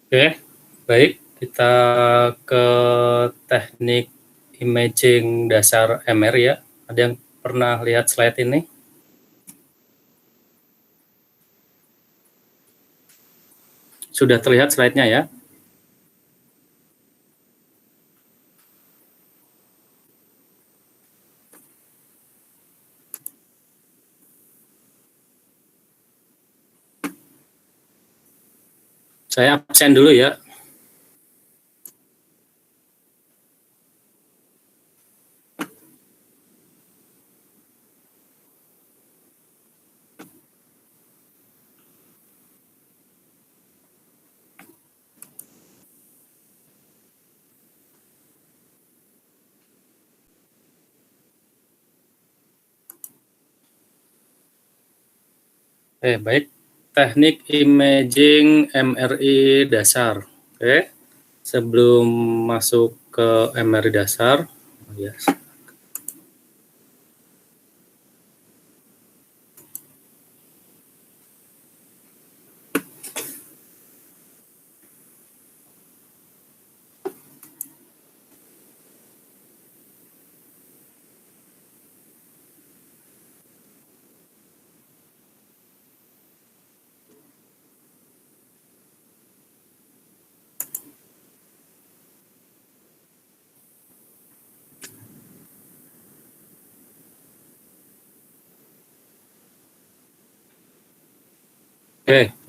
Oke, baik. Kita ke teknik imaging dasar MR ya. Ada yang pernah lihat slide ini? Sudah terlihat slide-nya ya? Saya absen dulu ya. Baik. Teknik imaging MRI dasar. Oke. Sebelum masuk ke MRI dasar, ya.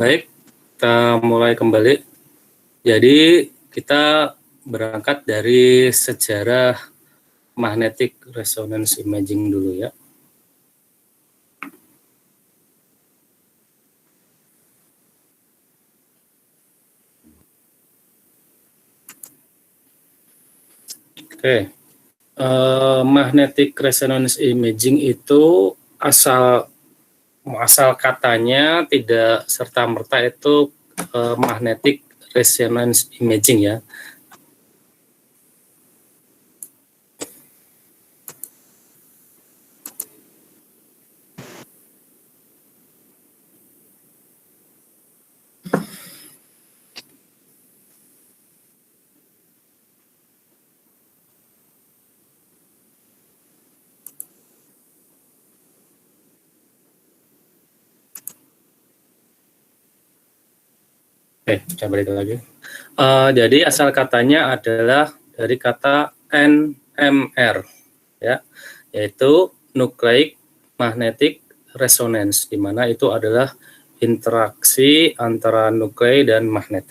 Baik. Kita mulai kembali. Jadi kita berangkat dari sejarah magnetic resonance imaging dulu ya. Oke. Magnetic resonance imaging itu asal katanya tidak serta-merta itu magnetic resonance imaging ya. Coba balik lagi. Jadi asal katanya adalah dari kata NMR ya, yaitu nucleic magnetic resonance, di mana itu adalah interaksi antara nuklei dan magnet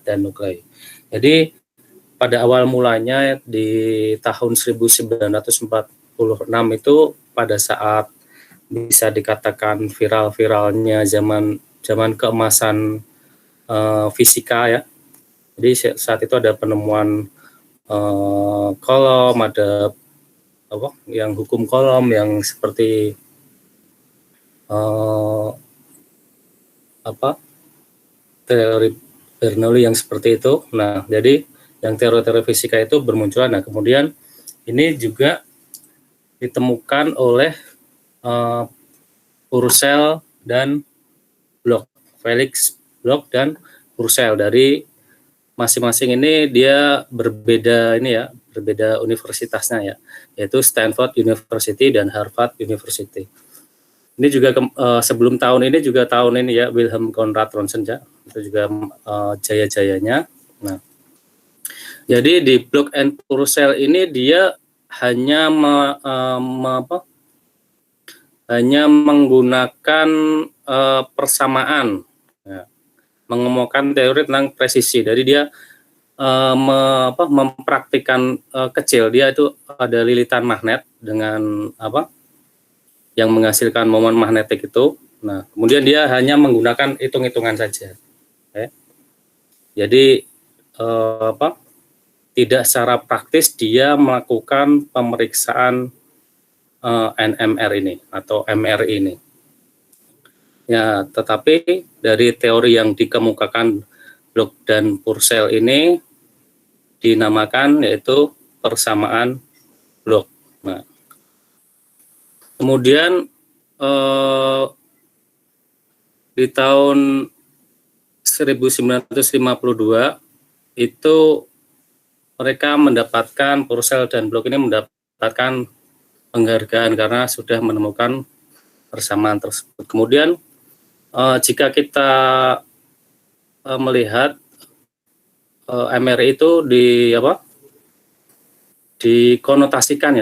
dan nuklei. Jadi pada awal mulanya di tahun 1946 itu pada saat bisa dikatakan viral-viralnya zaman keemasan fisika ya. Jadi saat itu ada penemuan kolom, ada yang hukum kolom yang seperti teori Bernoulli yang seperti itu. Nah, jadi yang teori-teori fisika itu bermunculan. Nah, kemudian ini juga ditemukan oleh Purcell dan Bloch, Felix Bloch dan Purcell. Dari masing-masing ini dia berbeda universitasnya ya, yaitu Stanford University dan Harvard University. Ini juga sebelum tahun ini ya Wilhelm Conrad Rontgen ya, itu juga jaya-jayanya. Nah, jadi di Bloch and Purcell ini dia hanya hanya menggunakan persamaan, ya, mengemukakan teori tentang presisi. Jadi dia mempraktikkan kecil, dia itu ada lilitan magnet dengan yang menghasilkan momen magnetik itu. Nah, kemudian dia hanya menggunakan hitung-hitungan saja. Jadi tidak secara praktis dia melakukan pemeriksaan NMR ini atau MR ini. Ya, tetapi dari teori yang dikemukakan Bloch dan Purcell ini dinamakan yaitu persamaan Bloch. Nah, kemudian di tahun 1952 itu mereka mendapatkan, Purcell dan Bloch ini mendapatkan penghargaan karena sudah menemukan persamaan tersebut. Kemudian jika kita melihat MRI itu dikonotasikan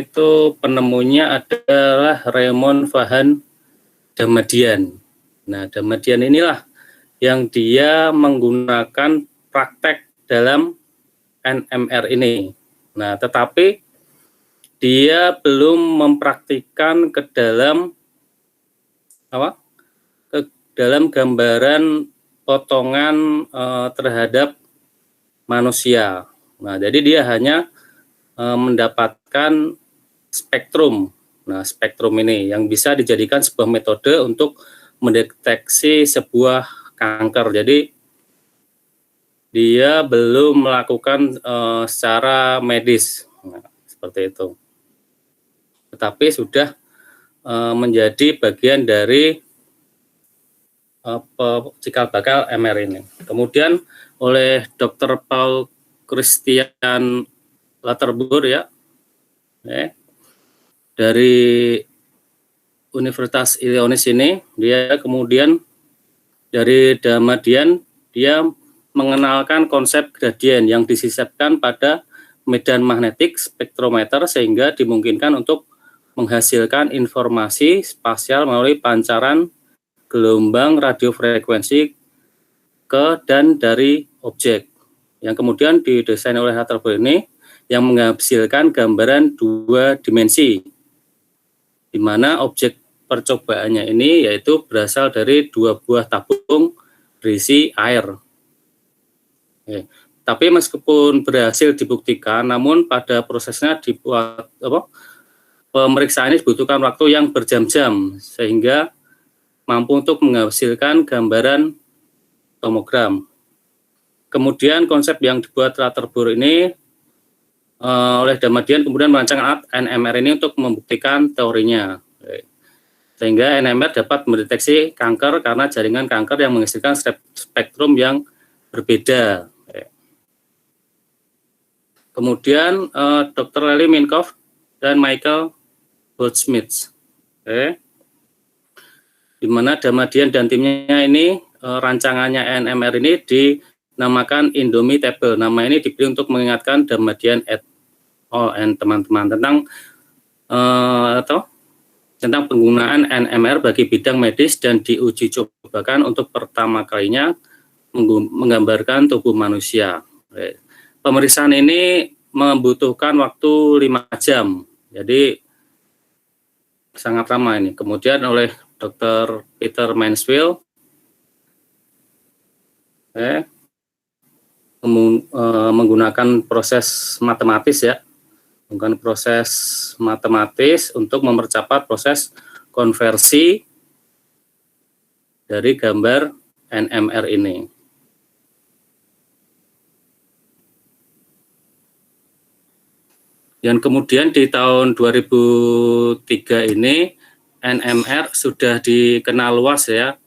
itu penemunya adalah Raymond Vahan Damadian. Nah, Damadian inilah yang dia menggunakan praktek dalam NMR ini. Nah, tetapi dia belum mempraktikkan ke dalam gambaran potongan terhadap manusia. Nah, jadi dia hanya mendapatkan spektrum. Nah, spektrum ini yang bisa dijadikan sebuah metode untuk mendeteksi sebuah kanker. Jadi dia belum melakukan secara medis, nah, seperti itu. Tetapi sudah menjadi bagian dari cikal bakal MR ini. Kemudian oleh Dr. Paul Christian Laterboer dari Universitas Illinois ini, dia kemudian dari Damadian dia mengenalkan konsep gradien yang disisipkan pada medan magnetik spektrometer sehingga dimungkinkan untuk menghasilkan informasi spasial melalui pancaran gelombang radiofrekuensi ke dan dari objek, yang kemudian didesain oleh Laterboer ini yang menghasilkan gambaran 2 dimensi, di mana objek percobaannya ini yaitu berasal dari 2 buah tabung berisi air. Tapi meskipun berhasil dibuktikan, namun pada prosesnya dibuat pemeriksaan ini dibutuhkan waktu yang berjam-jam sehingga mampu untuk menghasilkan gambaran tomogram. Kemudian konsep yang dibuat Laterboer ini oleh Damadian kemudian merancang alat NMR ini untuk membuktikan teorinya. Sehingga NMR dapat mendeteksi kanker karena jaringan kanker yang menghasilkan spektrum yang berbeda. Kemudian Dr. Larry Minkoff dan Michael Goldsmith, di mana Damadian dan timnya ini rancangannya NMR ini dinamakan Indomitable. Nama ini dipilih untuk mengingatkan Damadian et al. Teman-teman tentang penggunaan NMR bagi bidang medis dan diuji cobakan untuk pertama kalinya menggambarkan tubuh manusia. Pemeriksaan ini membutuhkan waktu 5 jam, jadi sangat lama ini. Kemudian oleh Dr. Peter Mansfield menggunakan proses matematis untuk mempercepat proses konversi dari gambar NMR ini. Dan kemudian di tahun 2003 ini NMR sudah dikenal luas ya.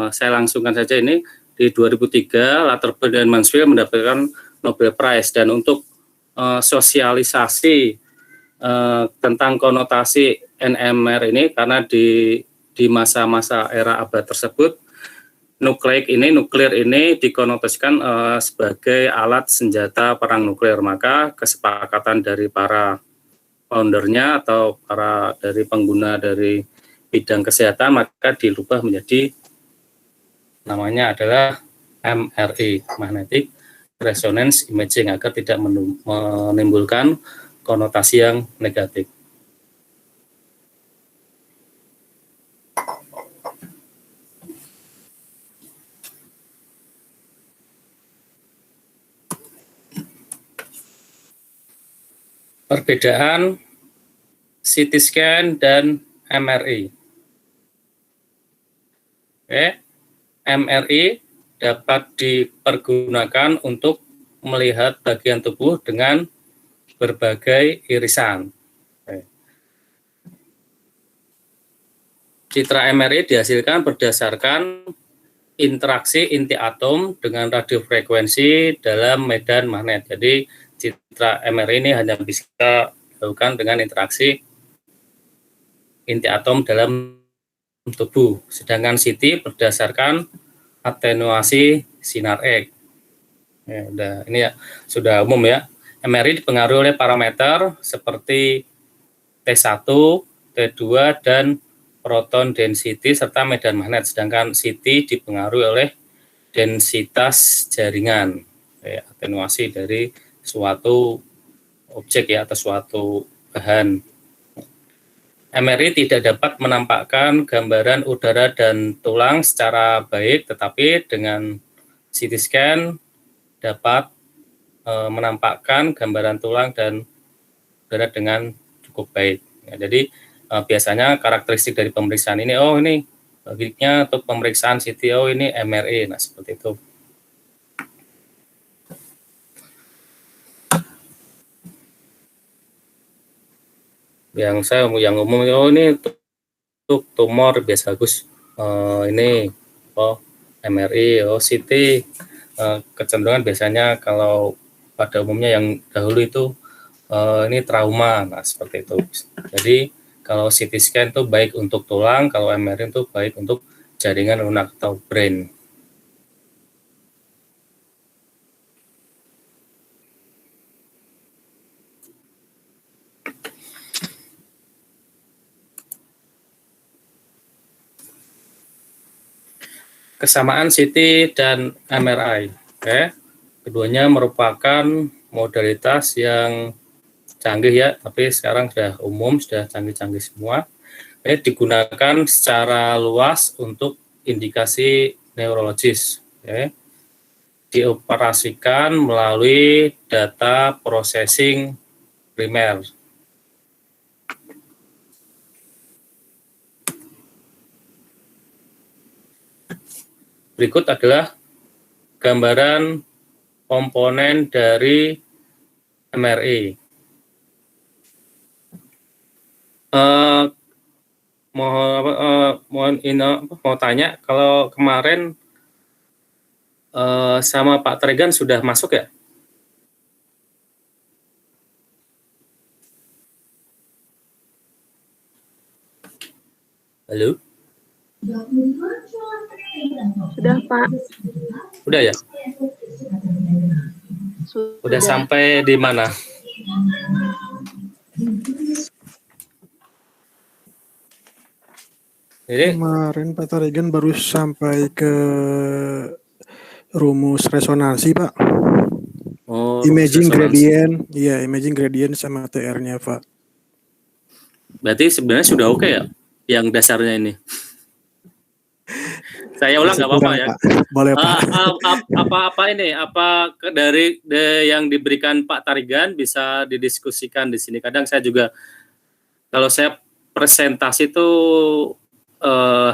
Saya langsungkan saja ini, di 2003 Laterboer dan Mansfield mendapatkan Nobel Prize, dan untuk sosialisasi tentang konotasi NMR ini, karena di masa-masa era abad tersebut nuklir ini dikonotasikan sebagai alat senjata perang nuklir, maka kesepakatan dari para foundernya atau para dari pengguna dari bidang kesehatan maka dirubah menjadi namanya adalah MRI, Magnetic Resonance Imaging, agar tidak menimbulkan konotasi yang negatif. Perbedaan CT scan dan MRI. MRI dapat dipergunakan untuk melihat bagian tubuh dengan berbagai irisan. Citra MRI dihasilkan berdasarkan interaksi inti atom dengan radiofrekuensi dalam medan magnet. Jadi citra MRI ini hanya bisa dilakukan dengan interaksi inti atom dalam tubuh, sedangkan CT berdasarkan atenuasi sinar X. Ya, ini ya sudah umum ya. MRI dipengaruhi oleh parameter seperti T1, T2, dan proton density serta medan magnet, sedangkan CT dipengaruhi oleh densitas jaringan, atenuasi dari suatu objek ya atau suatu bahan. MRI tidak dapat menampakkan gambaran udara dan tulang secara baik, tetapi dengan CT scan dapat menampakkan gambaran tulang dan udara dengan cukup baik. Ya, jadi biasanya karakteristik dari pemeriksaan ini, oh ini baginya untuk pemeriksaan CT, oh ini MRI, nah seperti itu. Yang umum, oh ini untuk tumor biasa Gus, ini oh MRI, oh CT, kecenderungan biasanya kalau pada umumnya yang dahulu itu ini trauma, nah seperti itu. Jadi kalau CT scan itu baik untuk tulang, kalau MRI itu baik untuk jaringan lunak atau brain. Kesamaan CT dan MRI, keduanya merupakan modalitas yang canggih ya, tapi sekarang sudah umum, sudah canggih-canggih semua. Digunakan secara luas untuk indikasi neurologis. Dioperasikan melalui data processing primer. Berikut adalah gambaran komponen dari MRI. Mau tanya, kalau kemarin sama Pak Tregan sudah masuk ya? Halo? Sudah, Pak. Udah ya? Udah sampai di mana? Jadi kemarin Pak Tregan baru sampai ke rumus resonansi, Pak. Oh, imaging gradient, iya imaging gradient sama TR-nya, Pak. Berarti sebenarnya sudah oke ya, yang dasarnya ini. Saya ulang nggak apa-apa ya. Pak. Boleh Pak. Apa ini? Apa dari yang diberikan Pak Tarigan bisa didiskusikan di sini. Kadang saya juga kalau saya presentasi itu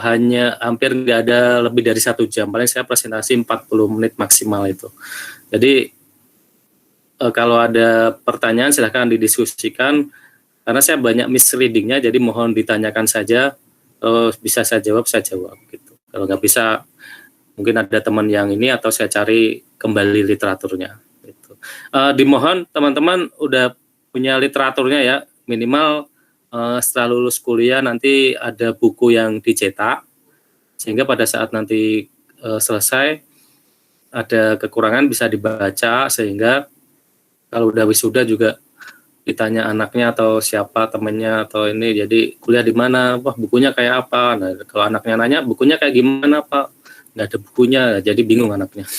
hanya hampir nggak ada lebih dari 1 jam. Paling saya presentasi 40 menit maksimal itu. Jadi kalau ada pertanyaan silahkan didiskusikan. Karena saya banyak misleadingnya, jadi mohon ditanyakan saja. Bisa saya jawab gitu. Kalau nggak bisa, mungkin ada teman yang ini atau saya cari kembali literaturnya. Gitu. Dimohon teman-teman udah punya literaturnya ya, minimal setelah lulus kuliah nanti ada buku yang dicetak, sehingga pada saat nanti selesai ada kekurangan bisa dibaca, sehingga kalau udah wisuda juga ditanya anaknya atau siapa temennya atau ini, jadi kuliah di mana, wah bukunya kayak apa. Nah kalau anaknya nanya bukunya kayak gimana Pak, nggak ada bukunya, jadi bingung anaknya.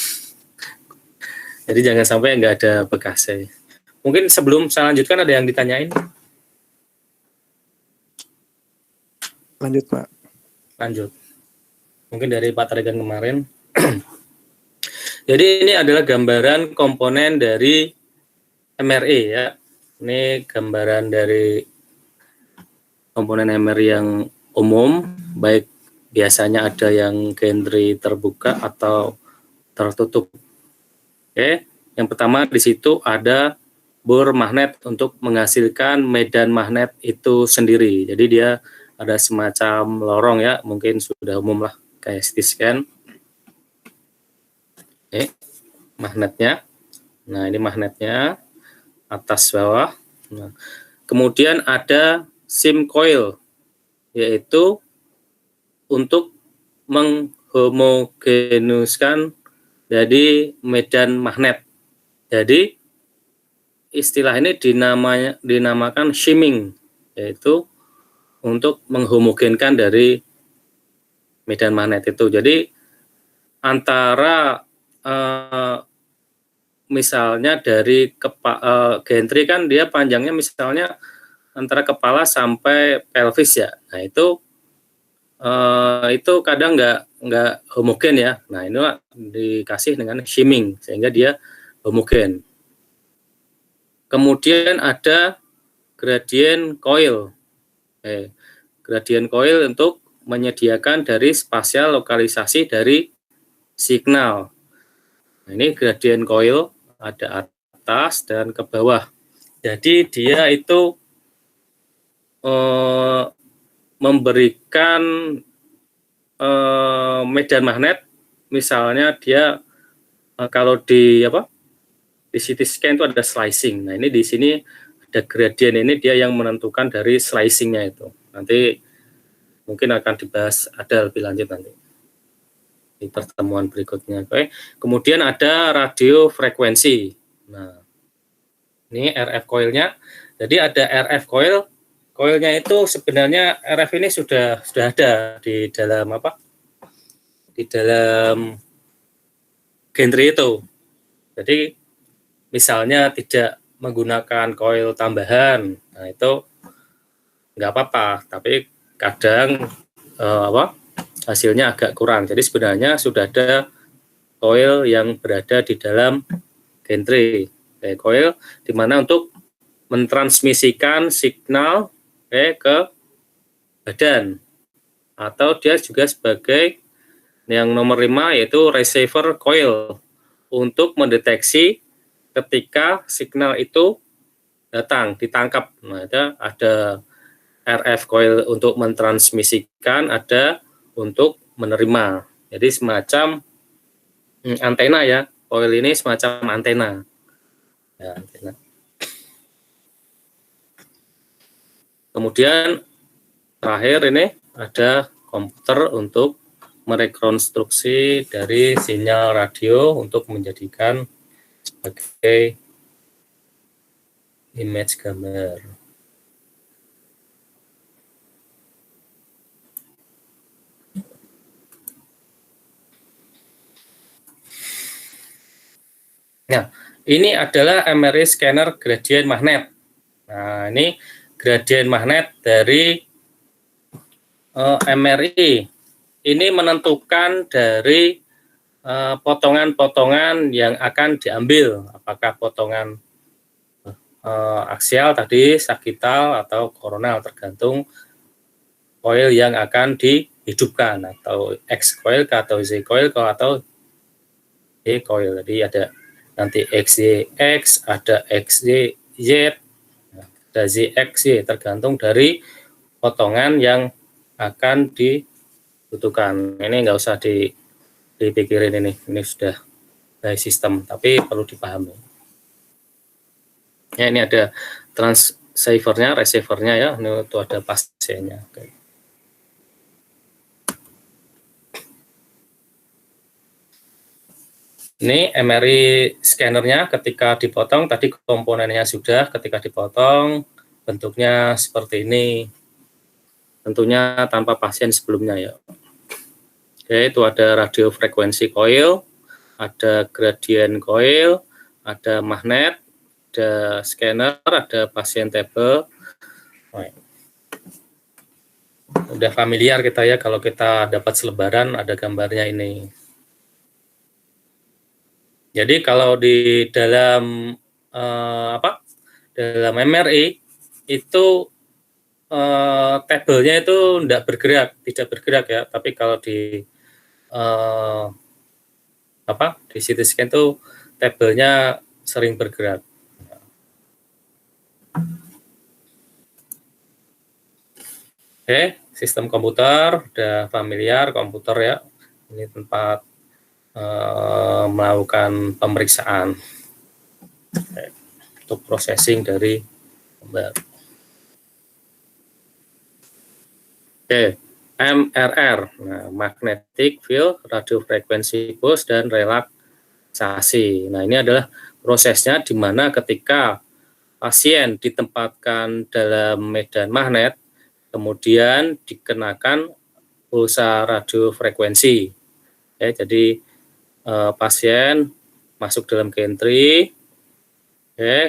Jadi jangan sampai nggak ada bekasnya. Mungkin sebelum saya lanjutkan ada yang ditanyain? Lanjut Pak. Lanjut. Mungkin dari Pak Tarigan kemarin. Jadi ini adalah gambaran komponen dari MRI ya. Ini gambaran dari komponen MRI yang umum, baik biasanya ada yang gantry terbuka atau tertutup. Oke, yang pertama di situ ada bor magnet untuk menghasilkan medan magnet itu sendiri. Jadi dia ada semacam lorong ya, mungkin sudah umum lah kayak CT scan. Magnetnya. Nah, ini magnetnya atas bawah. Nah, kemudian ada SIM coil, yaitu untuk menghomogenuskan dari medan magnet. Jadi istilah ini dinamakan shimming, yaitu untuk menghomogenkan dari medan magnet itu. Jadi antara misalnya dari gantry kan dia panjangnya misalnya antara kepala sampai pelvis ya. Nah itu kadang nggak homogen ya. Nah ini dikasih dengan shimming sehingga dia homogen. Kemudian ada gradient coil. Gradient coil untuk menyediakan dari spasial lokalisasi dari signal. Nah, ini gradient coil ada atas dan ke bawah. Jadi dia itu memberikan medan magnet, misalnya dia kalau di CT scan itu ada slicing. Nah ini di sini ada gradient, ini dia yang menentukan dari slicingnya itu. Nanti mungkin akan dibahas ada lebih lanjut nanti di pertemuan berikutnya. Oke. Kemudian ada radio frekuensi. Nah ini RF coilnya. Jadi ada RF coil. Coilnya itu sebenarnya RF ini sudah ada di dalam di dalam gantry itu. Jadi misalnya tidak menggunakan coil tambahan, nah itu nggak apa-apa. Tapi kadang hasilnya agak kurang. Jadi sebenarnya sudah ada coil yang berada di dalam gantry. Coil di mana untuk mentransmisikan signal ke badan, atau dia juga sebagai yang nomor 5 yaitu receiver coil untuk mendeteksi ketika signal itu datang, ditangkap. Nah, ada RF coil untuk mentransmisikan, ada untuk menerima. Jadi semacam antena ya, coil ini semacam antena. Ya, antena. Kemudian terakhir ini ada komputer untuk merekonstruksi dari sinyal radio untuk menjadikan sebagai image gambar. Nah, ini adalah MRI scanner gradient magnet. Nah, ini gradient magnet dari MRI. Ini menentukan dari potongan-potongan yang akan diambil, apakah potongan aksial tadi, sagital atau koronal, tergantung coil yang akan dihidupkan, atau X coil atau Z coil atau Y coil. Jadi ada nanti XYX, ada XYZ, ada ZXY, tergantung dari potongan yang akan dibutuhkan. Ini nggak usah dipikirin, ini sudah by sistem, tapi perlu dipahami. Ya, ini ada transceivernya, receivernya ya, ini itu ada pasiennya. Oke. Ini MRI scannernya ketika dipotong, tadi komponennya sudah, ketika dipotong bentuknya seperti ini. Tentunya tanpa pasien sebelumnya ya. Oke, itu ada radio frekuensi coil, ada gradient coil, ada magnet, ada scanner, ada pasien table. Udah familiar kita ya kalau kita dapat selebaran ada gambarnya ini. Jadi kalau di dalam dalam MRI itu tabelnya itu tidak bergerak ya. Tapi kalau di di CT scan itu tabelnya sering bergerak. Oke, sistem komputer udah familiar, komputer ya. Ini tempat melakukan pemeriksaan untuk processing dari gambar. Oke, MRR, nah, magnetic field, radio frequency pulse, dan relaksasi. Nah, ini adalah prosesnya di mana ketika pasien ditempatkan dalam medan magnet, kemudian dikenakan pulsa radio frekuensi. Ya, jadi pasien masuk dalam gantry,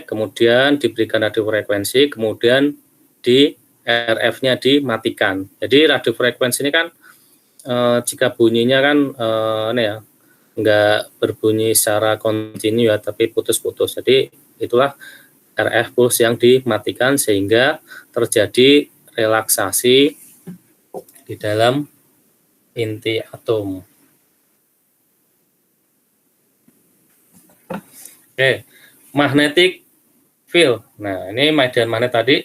kemudian diberikan radio frekuensi, kemudian di RF-nya dimatikan. Jadi radio frekuensi ini kan jika bunyinya kan ini ya, nggak berbunyi secara kontinu ya, tapi putus-putus. Jadi itulah RF pulse yang dimatikan sehingga terjadi relaksasi di dalam inti atom. Oke, magnetic field. Nah, ini medan magnet tadi.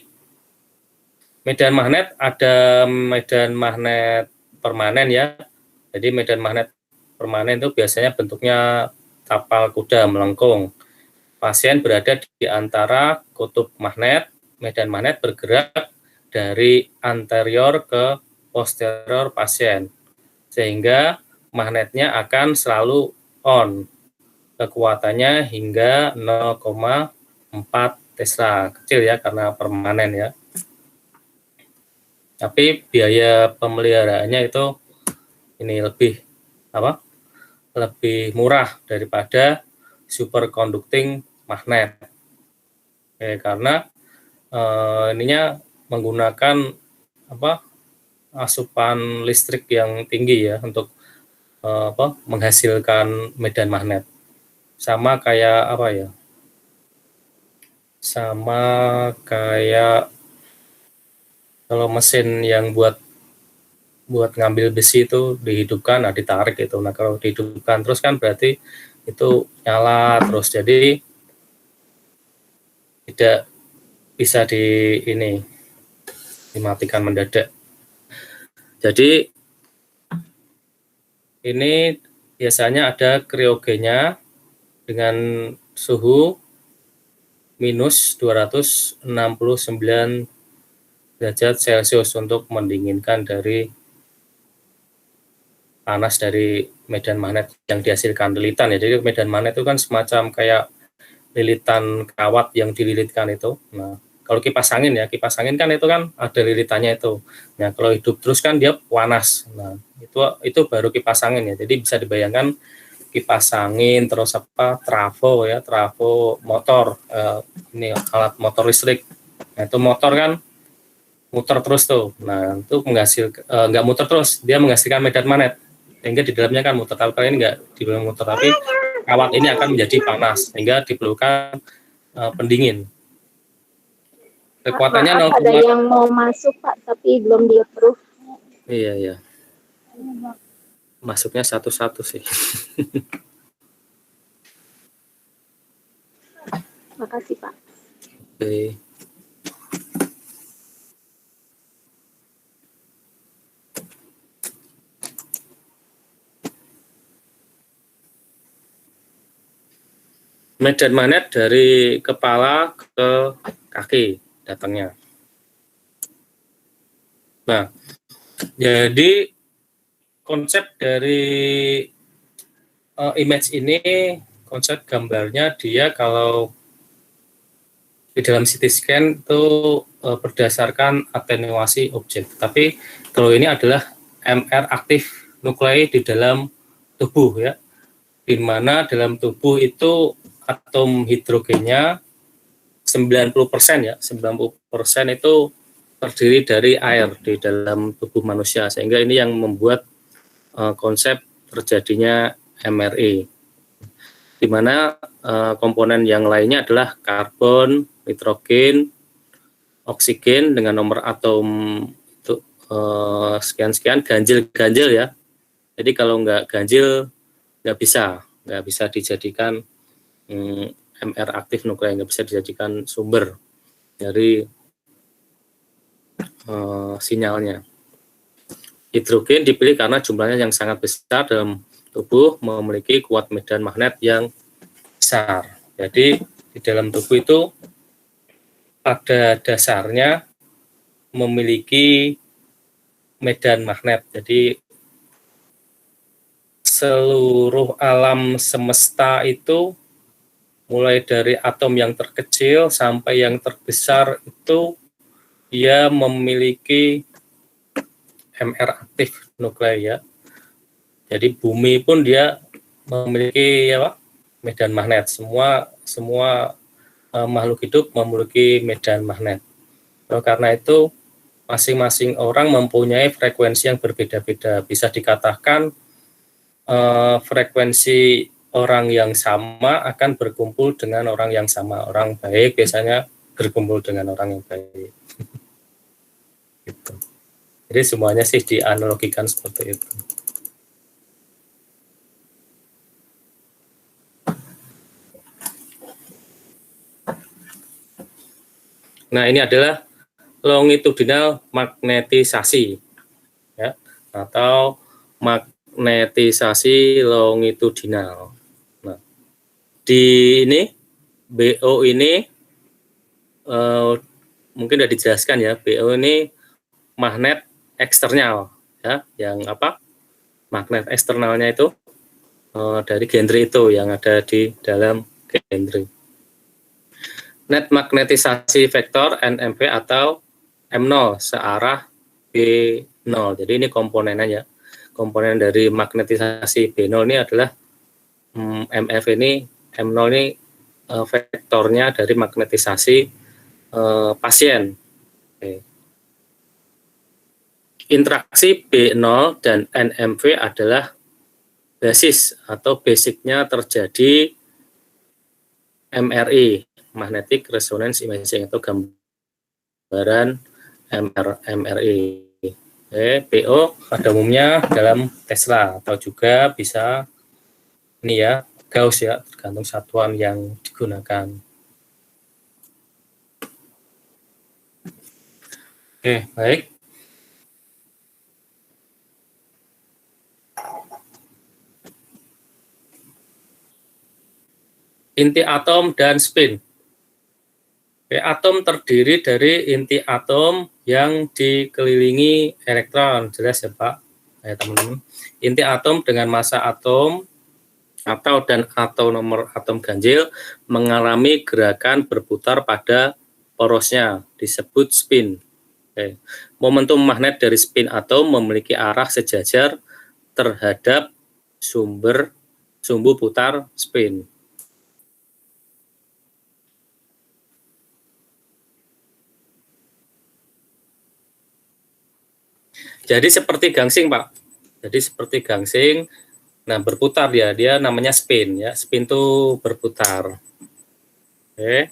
Medan magnet ada medan magnet permanen ya. Jadi medan magnet permanen itu biasanya bentuknya tapal kuda melengkung. Pasien berada di antara kutub magnet. Medan magnet bergerak dari anterior ke posterior pasien, sehingga magnetnya akan selalu on. Kekuatannya hingga 0,4 Tesla, kecil ya karena permanen ya. Tapi biaya pemeliharaannya itu ini lebih murah daripada superconducting magnet. Karena ininya menggunakan asupan listrik yang tinggi ya untuk menghasilkan medan magnet. Sama kayak sama kayak kalau mesin yang buat ngambil besi itu dihidupkan, nah ditarik itu. Nah kalau dihidupkan terus kan berarti itu nyala terus, jadi tidak bisa dimatikan mendadak. Jadi ini biasanya ada kriogennya dengan suhu minus 269 derajat Celcius untuk mendinginkan dari panas dari medan magnet yang dihasilkan lilitan ya. Jadi medan magnet itu kan semacam kayak lilitan kawat yang dililitkan itu. Nah, kalau kipas angin kan itu kan ada lilitannya itu. Nah, kalau hidup terus kan dia panas. Nah, itu baru kipas angin ya. Jadi bisa dibayangkan kipas angin terus trafo motor, ini alat motor listrik. Nah, itu motor kan muter terus tuh. Nah, itu nggak muter terus, dia menghasilkan medan magnet sehingga di dalamnya kan muter. Tapi kali ini nggak di dalam muter, tapi kawat ini akan menjadi panas sehingga diperlukan pendingin. Kekuatannya Maaf, ada yang mau masuk Pak tapi belum di-approve. Iya. Masuknya satu-satu sih. Makasih Pak. Oke. Medan magnet dari kepala ke kaki datangnya. Nah, jadi konsep dari image ini, konsep gambarnya dia kalau di dalam CT scan itu berdasarkan atenuasi objek. Tapi kalau ini adalah MR aktif nuklei di dalam tubuh ya, di mana dalam tubuh itu atom hidrogennya 90% ya, 90% itu terdiri dari air di dalam tubuh manusia, sehingga ini yang membuat konsep terjadinya MRE, di mana komponen yang lainnya adalah karbon, nitrogen, oksigen dengan nomor atom itu sekian-sekian, ganjil ya. Jadi kalau nggak ganjil nggak bisa dijadikan MR aktif nuklei, nggak bisa dijadikan sumber dari sinyalnya. Hidrogen dipilih karena jumlahnya yang sangat besar dalam tubuh memiliki kuat medan magnet yang besar. Jadi di dalam tubuh itu pada dasarnya memiliki medan magnet. Jadi seluruh alam semesta itu mulai dari atom yang terkecil sampai yang terbesar itu dia memiliki MR aktif nuklei ya. Jadi bumi pun dia memiliki apa? Medan magnet. Semua makhluk hidup memiliki medan magnet. Karena itu masing-masing orang mempunyai frekuensi yang berbeda-beda. Bisa dikatakan frekuensi orang yang sama akan berkumpul dengan orang yang sama. Orang baik biasanya berkumpul dengan orang yang baik. Gitu. Jadi semuanya sih dianalogikan seperti itu. Nah, ini adalah longitudinal magnetisasi ya, atau magnetisasi longitudinal. Nah, di ini BO ini mungkin sudah dijelaskan ya, BO ini magnet eksternal ya, yang apa? Magnet eksternalnya itu dari genre itu yang ada di dalam genre. Net magnetisasi vektor NMV atau M0 searah B0. Jadi ini komponennya. Komponen dari magnetisasi B0 ini adalah MF ini, M0 ini vektornya dari magnetisasi pasien. Oke. Interaksi B0 dan NMV adalah basis atau basicnya terjadi MRI, magnetic resonance imaging, atau gambaran MRI. PO pada umumnya dalam Tesla atau juga bisa ini ya Gauss ya, tergantung satuan yang digunakan. Oke, baik. Inti atom dan spin. Atom terdiri dari inti atom yang dikelilingi elektron, jelas ya Pak, ya teman-teman. Inti atom dengan massa atom atau nomor atom ganjil mengalami gerakan berputar pada porosnya, disebut spin. Momentum magnet dari spin atom memiliki arah sejajar terhadap sumbu putar spin. Jadi seperti gangsing Pak. Jadi seperti gangsing. Nah, berputar dia namanya spin ya. Spin itu berputar. Oke.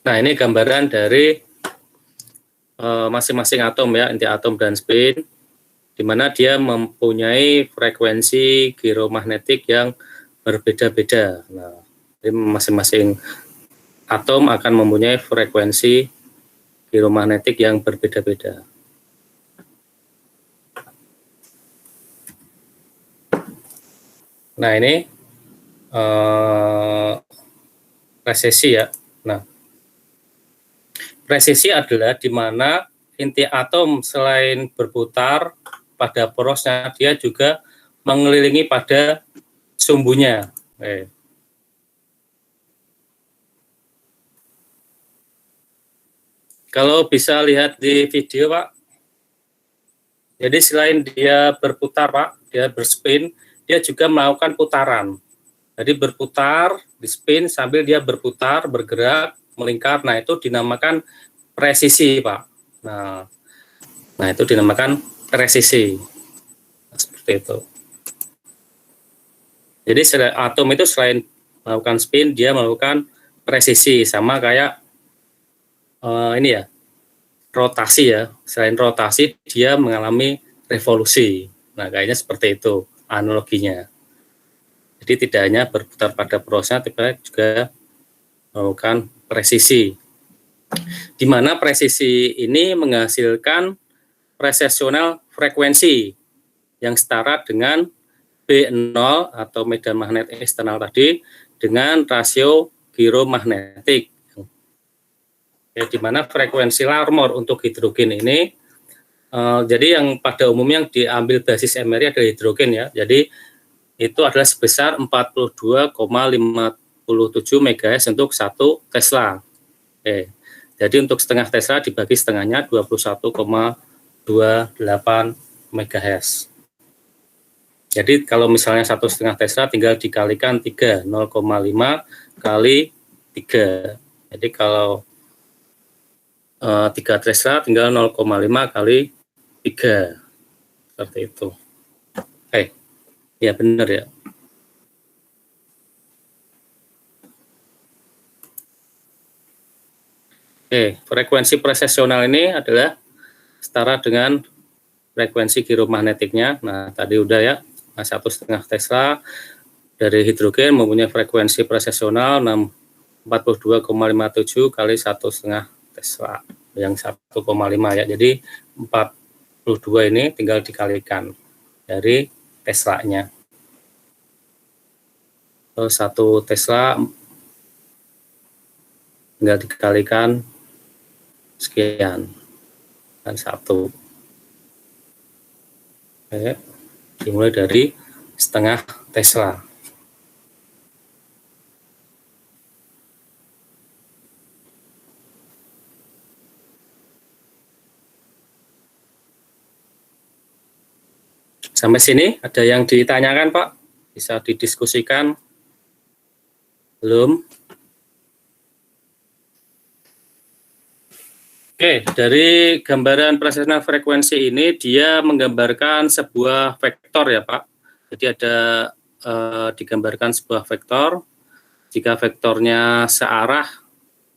Nah, ini gambaran dari masing-masing atom ya, inti atom dan spin, di mana dia mempunyai frekuensi giromagnetik yang berbeda-beda. Nah, masing-masing atom akan mempunyai frekuensi giromagnetik yang berbeda-beda. Nah, ini presisi ya. Nah, presisi adalah di mana inti atom selain berputar pada porosnya, dia juga mengelilingi pada sumbunya. Kalau bisa lihat di video Pak, jadi selain dia berputar Pak, dia berspin, dia juga melakukan putaran. Jadi berputar, di spin sambil dia berputar, bergerak, melingkar. Nah, itu dinamakan presisi Pak. Nah itu dinamakan presisi. Seperti itu. Jadi atom itu selain melakukan spin, dia melakukan presisi, sama kayak ini ya, rotasi ya. Selain rotasi, dia mengalami revolusi. Nah, kayaknya seperti itu analoginya. Jadi tidak hanya berputar pada porosnya, tapi juga melakukan presisi. Di mana presisi ini menghasilkan precessional frekuensi yang setara dengan B0 atau medan magnet eksternal tadi dengan rasio giromagnetik. Ya, di mana frekuensi Larmor untuk hidrogen ini, jadi yang pada umumnya yang diambil basis MRI adalah hidrogen ya. Jadi itu adalah sebesar 42,57 MHz untuk 1 Tesla. Oke. Jadi untuk setengah Tesla dibagi setengahnya 21,28 MHz. Jadi kalau misalnya 1,5 Tesla tinggal dikalikan 3, 0,5 kali 3. Jadi kalau 3 Tesla tinggal 0,5 kali 3. Seperti itu. Oke. Ya benar ya. Oke, frekuensi precessional ini adalah setara dengan frekuensi giromagnetiknya. Nah, tadi udah ya, 1,5 Tesla dari hidrogen mempunyai frekuensi precessional 42,57 kali 1,5 Tesla yang 1,5 ya. Jadi 42 ini tinggal dikalikan dari Tesla-nya. 1 Tesla tinggal dikalikan sekian dan 1. Oke, dimulai dari setengah Tesla. Sampai sini ada yang ditanyakan Pak? Bisa didiskusikan? Belum? Oke, dari gambaran precessional frekuensi ini dia menggambarkan sebuah vektor ya Pak. Jadi ada digambarkan sebuah vektor. Jika vektornya searah,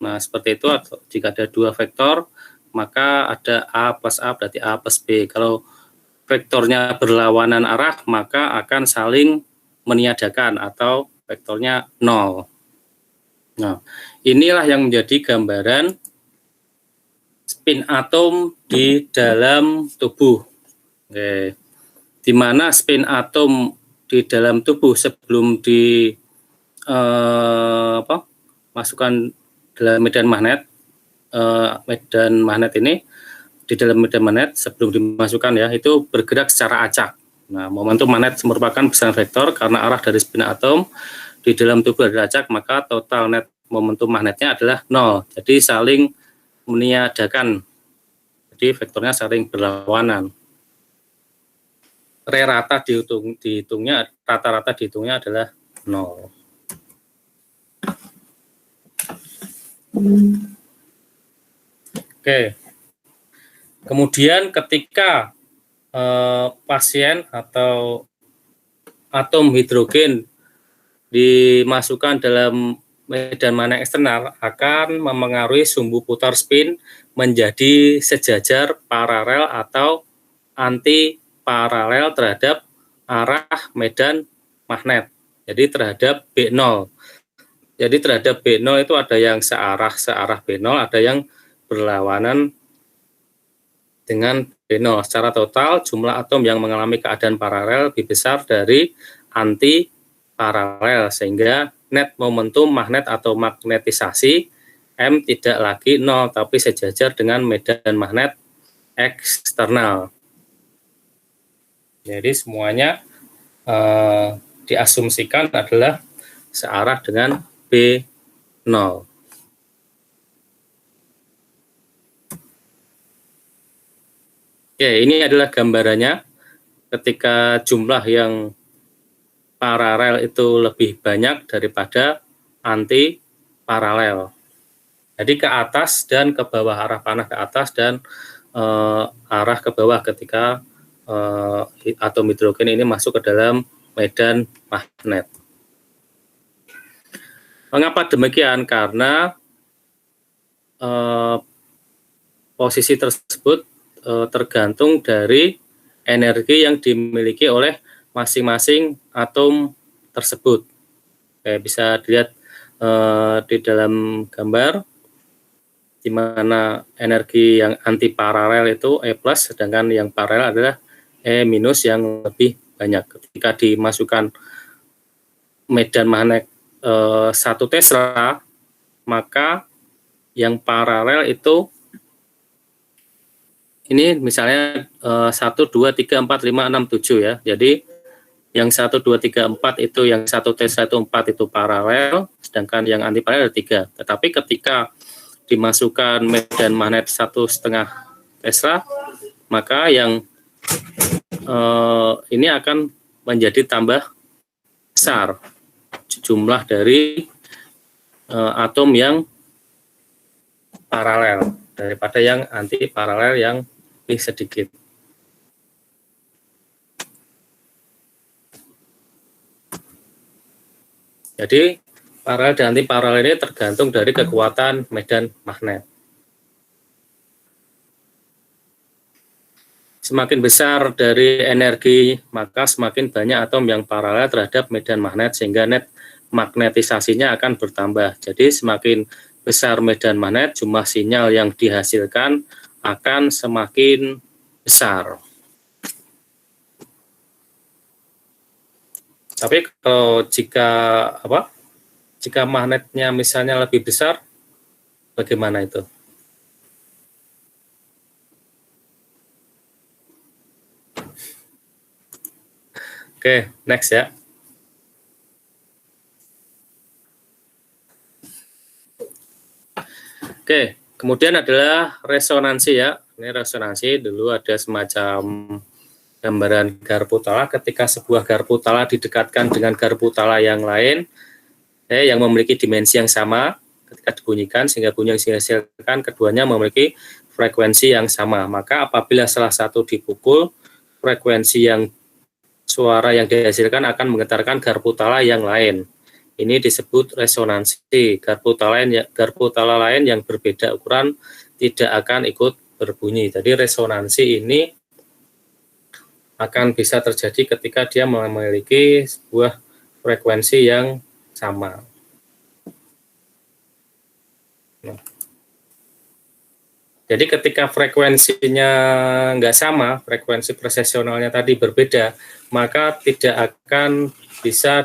nah seperti itu. Atau jika ada dua vektor, maka ada A plus A berarti A plus B. Kalau vektornya berlawanan arah, maka akan saling meniadakan atau vektornya 0. Nah, inilah yang menjadi gambaran spin atom di dalam tubuh. Oke. Di mana spin atom di dalam tubuh sebelum masukkan dalam medan magnet, ini di dalam medan magnet sebelum dimasukkan ya itu bergerak secara acak. Nah, momentum magnet merupakan besaran vektor karena arah dari spin atom di dalam tubuh adalah acak, maka total net momentum magnetnya adalah 0. Jadi saling meniadakan. Jadi vektornya saling berlawanan. Rata dihitungnya rata-rata dihitungnya adalah 0. Oke. Kemudian ketika pasien atau atom hidrogen dimasukkan dalam medan magnet eksternal akan memengaruhi sumbu putar spin menjadi sejajar paralel atau anti paralel terhadap arah medan magnet. Jadi terhadap B0. Jadi terhadap B0 itu ada yang searah B0, ada yang berlawanan dengan B0. Secara total jumlah atom yang mengalami keadaan paralel lebih besar dari anti paralel sehingga net momentum magnet atau magnetisasi M tidak lagi 0 tapi sejajar dengan medan magnet eksternal. Jadi semuanya diasumsikan adalah searah dengan B0. Oke, ini adalah gambarannya ketika jumlah yang paralel itu lebih banyak daripada anti paralel. Jadi ke atas dan ke bawah, arah panah ke atas dan arah ke bawah ketika atom hidrogen ini masuk ke dalam medan magnet. Mengapa demikian? Karena posisi tersebut tergantung dari energi yang dimiliki oleh masing-masing atom tersebut. Bisa dilihat di dalam gambar, di mana energi yang anti paralel itu E+, sedangkan yang paralel adalah E- yang lebih banyak. Ketika dimasukkan medan magnet 1 Tesla, maka yang paralel itu ini misalnya 1, 2, 3, 4, 5, 6, 7 ya. Jadi yang 1, 2, 3, 4 itu yang 1 Tesla itu 4 itu paralel, sedangkan yang anti paralel ada 3. Tetapi ketika dimasukkan medan magnet 1,5 Tesla, maka yang ini akan menjadi tambah besar jumlah dari atom yang paralel daripada yang anti paralel yang lebih sedikit. Jadi paralel dan anti paralel ini tergantung dari kekuatan medan magnet. Semakin besar dari energi, maka semakin banyak atom yang paralel terhadap medan magnet, sehingga net magnetisasinya akan bertambah. Jadi semakin besar medan magnet, jumlah sinyal yang dihasilkan akan semakin besar. Tapi kalau jika magnetnya misalnya lebih besar, bagaimana itu? Oke, next ya. Oke, kemudian adalah resonansi ya. Ini resonansi, dulu ada semacam gambaran garpu tala. Ketika sebuah garpu tala didekatkan dengan garpu tala yang lain, yang memiliki dimensi yang sama, ketika dibunyikan sehingga bunyi yang dihasilkan keduanya memiliki frekuensi yang sama. Maka apabila salah satu dipukul, frekuensi yang suara yang dihasilkan akan menggetarkan garpu tala yang lain. Ini disebut resonansi. Garpu tala lain yang berbeda ukuran tidak akan ikut berbunyi. Jadi resonansi ini akan bisa terjadi ketika dia memiliki sebuah frekuensi yang sama. Jadi ketika frekuensinya nggak sama, frekuensi presesionalnya tadi berbeda, maka tidak akan bisa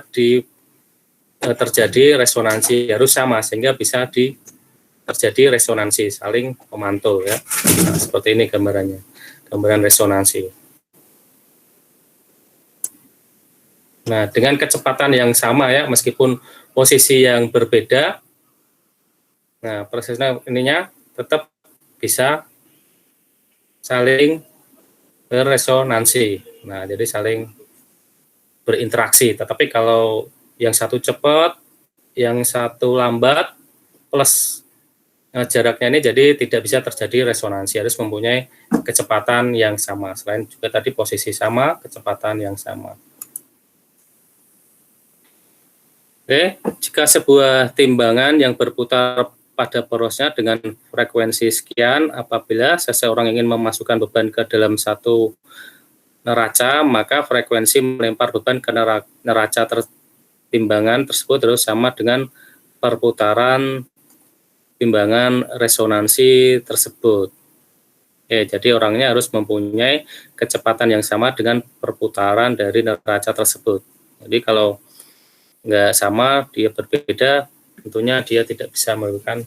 terjadi resonansi, harus sama sehingga bisa terjadi resonansi, saling memantul ya. Nah, seperti ini gambarannya, gambaran resonansi. Nah, dengan kecepatan yang sama ya, meskipun posisi yang berbeda, nah prosesnya ininya tetap bisa saling berresonansi. Nah, jadi saling berinteraksi. Tetapi kalau yang satu cepat, yang satu lambat, plus jaraknya ini jadi tidak bisa terjadi resonansi, harus mempunyai kecepatan yang sama. Selain juga tadi posisi sama, kecepatan yang sama. Oke, jika sebuah timbangan yang berputar pada porosnya dengan frekuensi sekian, apabila seseorang ingin memasukkan beban ke dalam satu neraca, maka frekuensi melempar beban ke neraca timbangan tersebut terus sama dengan perputaran timbangan resonansi tersebut. Jadi orangnya harus mempunyai kecepatan yang sama dengan perputaran dari neraca tersebut. Jadi kalau nggak sama, dia berbeda, tentunya dia tidak bisa melakukan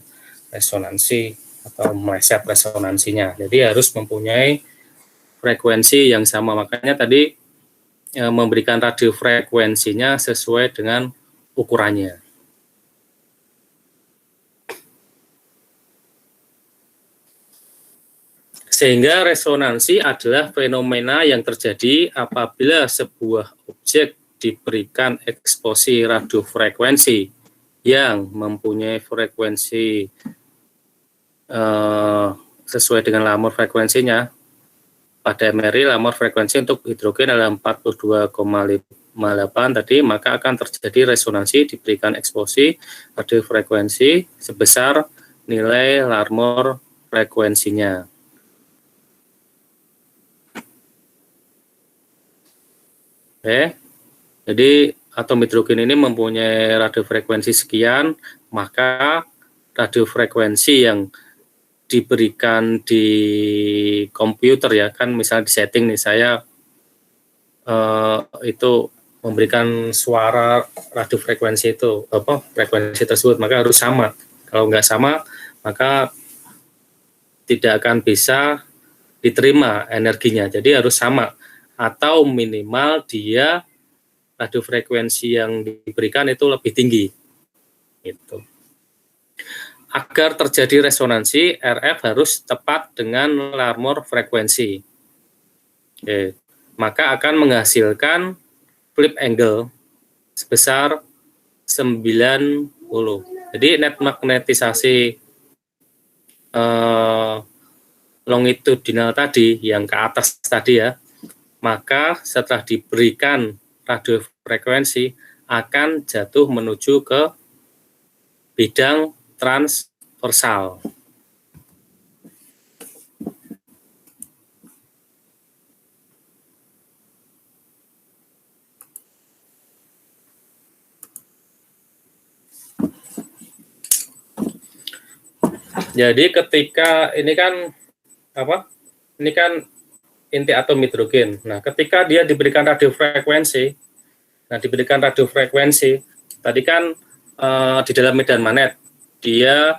resonansi atau meleset resonansinya. Jadi harus mempunyai frekuensi yang sama. Makanya tadi memberikan radio frekuensinya sesuai dengan ukurannya. Sehingga resonansi adalah fenomena yang terjadi apabila sebuah objek diberikan eksposi radiofrekuensi yang mempunyai frekuensi sesuai dengan lamur frekuensinya. Pada MRI lamur frekuensi untuk hidrogen adalah 42,58 tadi, maka akan terjadi resonansi diberikan eksposi radiofrekuensi sebesar nilai lamur frekuensinya. Oke. Jadi atom hidrogen ini mempunyai radiofrekuensi sekian, maka radiofrekuensi yang diberikan di komputer ya kan, misalnya di setting nih saya itu memberikan suara radiofrekuensi itu frekuensi tersebut, maka harus sama. Kalau nggak sama, maka tidak akan bisa diterima energinya. Jadi harus sama atau minimal dia radiofrekuensi yang diberikan itu lebih tinggi. Gitu. Agar terjadi resonansi, RF harus tepat dengan Larmor frekuensi. Oke. Maka akan menghasilkan flip angle sebesar 90. Jadi net magnetisasi longitudinal tadi yang ke atas tadi ya, maka setelah diberikan radiofrekuensi akan jatuh menuju ke bidang transversal. Jadi ketika ini kan Ini kan inti atom hidrogen. Nah, ketika dia diberikan radiofrekuensi, tadi kan di dalam medan magnet dia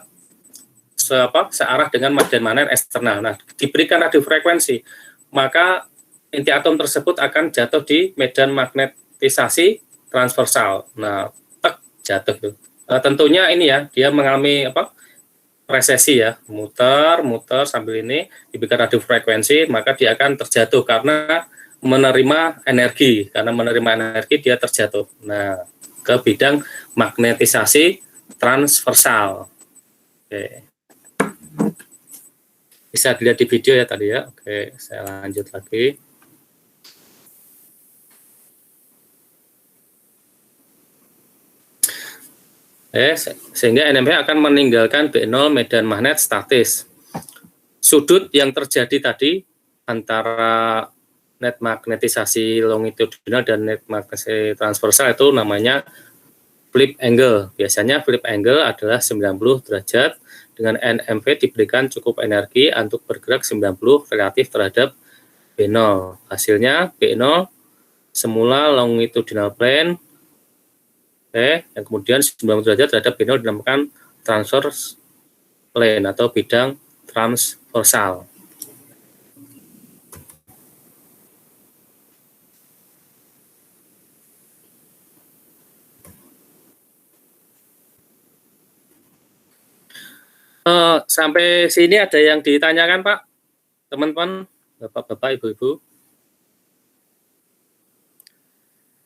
searah dengan medan magnet eksternal. Nah, diberikan radiofrekuensi, maka inti atom tersebut akan jatuh di medan magnetisasi transversal. Nah, jatuh tuh. Tentunya ini ya, dia mengalami resesi ya, muter sambil ini diberikan radiofrekuensi, maka dia akan terjatuh karena menerima energi. Karena menerima energi dia terjatuh. Nah, ke bidang magnetisasi transversal. Oke. Bisa dilihat di video ya tadi ya. Oke, saya lanjut lagi. Sehingga NMH akan meninggalkan B0 medan magnet statis. Sudut yang terjadi tadi antara net magnetisasi longitudinal dan net magnetisasi transversal itu namanya flip angle. Biasanya flip angle adalah 90 derajat dengan NMV diberikan cukup energi untuk bergerak 90 relatif terhadap B0. Hasilnya B0 semula longitudinal plane, yang kemudian 90 derajat terhadap B0 dinamakan transverse plane atau bidang transversal. Sampai sini ada yang ditanyakan Pak, teman-teman, Bapak-bapak, Ibu-ibu?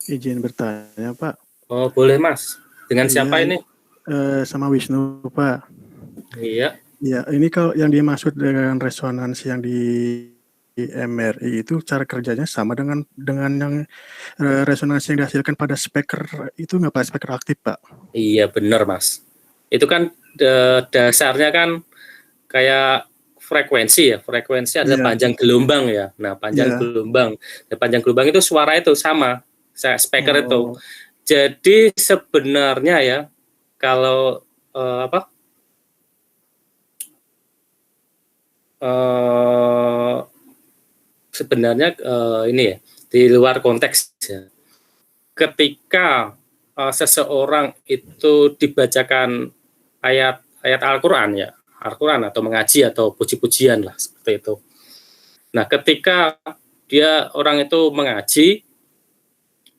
Izin bertanya Pak. Oh boleh Mas, dengan siapa ini? Sama Wisnu Pak. Iya. Ya, ini kalau yang dimaksud dengan resonansi yang di MRI itu cara kerjanya sama dengan yang resonansi yang dihasilkan pada speaker itu nggak Pak, speaker aktif Pak? Iya benar Mas. Itu kan dasarnya kan kayak frekuensi ya. Frekuensi adalah panjang gelombang ya. Nah panjang gelombang. Dan panjang gelombang itu suara itu sama. Speaker itu. Jadi sebenarnya ya kalau sebenarnya ini ya di luar konteks ya. Ketika seseorang itu dibacakan ayat Al-Quran ya, Al-Quran atau mengaji atau puji-pujian lah seperti itu. Nah, ketika orang itu mengaji,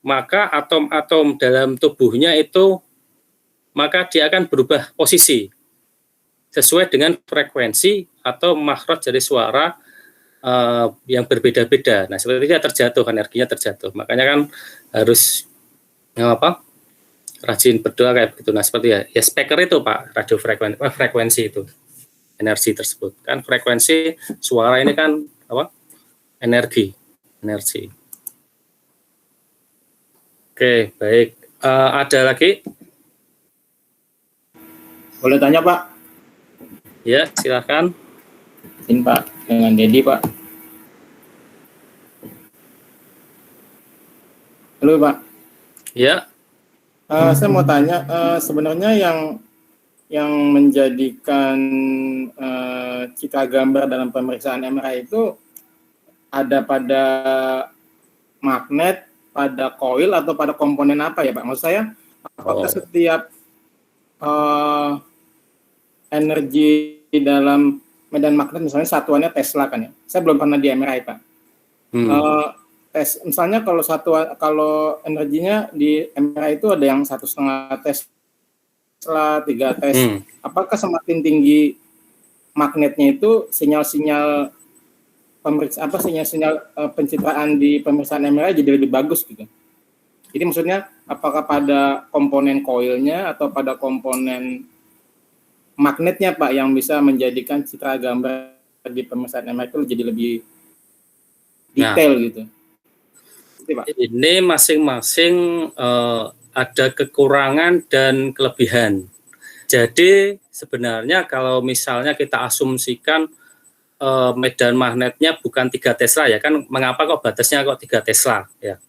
maka atom-atom dalam tubuhnya itu maka dia akan berubah posisi sesuai dengan frekuensi atau makhraj dari suara yang berbeda-beda. Nah, seperti itu terjatuh, energinya terjatuh. Makanya kan harus rajin berdoa kayak begitu. Nah, seperti ya speaker itu Pak, frekuensi itu. Energi tersebut. Kan frekuensi suara ini kan energi. Oke, baik. Ada lagi? Boleh tanya Pak? Ya, silakan. Ini Pak, dengan Dedi Pak. Halo Pak. Ya. Saya mau tanya, sebenarnya yang menjadikan citra gambar dalam pemeriksaan MRI itu ada pada magnet, pada koil, atau pada komponen apa ya Pak? Maksud saya, apakah setiap energi dalam medan magnet, misalnya satuannya Tesla kan ya? Saya belum pernah di MRI Pak. Misalnya kalau energinya di MRI itu ada yang 1,5 Tesla, 3 Tesla. Apakah semakin tinggi magnetnya itu sinyal-sinyal sinyal-sinyal pencitraan di pemeriksaan MRI jadi lebih bagus gitu? Jadi maksudnya apakah pada komponen koilnya atau pada komponen magnetnya Pak yang bisa menjadikan citra gambar di pemeriksaan MRI itu jadi lebih detail gitu? Pak. Ini masing-masing ada kekurangan dan kelebihan. Jadi sebenarnya kalau misalnya kita asumsikan medan magnetnya bukan 3 Tesla ya kan, mengapa kok batasnya kok 3 Tesla ya.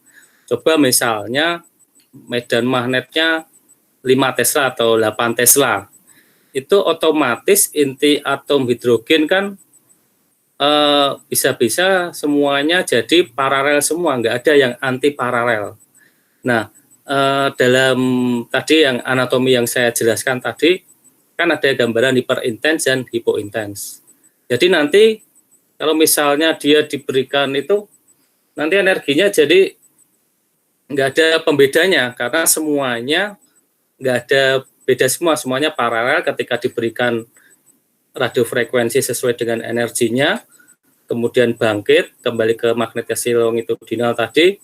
Coba misalnya medan magnetnya 5 Tesla atau 8 Tesla. Itu otomatis inti atom hidrogen kan bisa-bisa semuanya jadi paralel semua, nggak ada yang anti paralel. Nah, dalam tadi yang anatomi yang saya jelaskan tadi, kan ada gambaran hiperintens dan hipointens. Jadi nanti kalau misalnya dia diberikan itu, nanti energinya jadi nggak ada pembedanya, karena semuanya nggak ada beda semua, semuanya paralel ketika diberikan radiofrekuensi sesuai dengan energinya, kemudian bangkit, kembali ke magnetasi longitudinal tadi,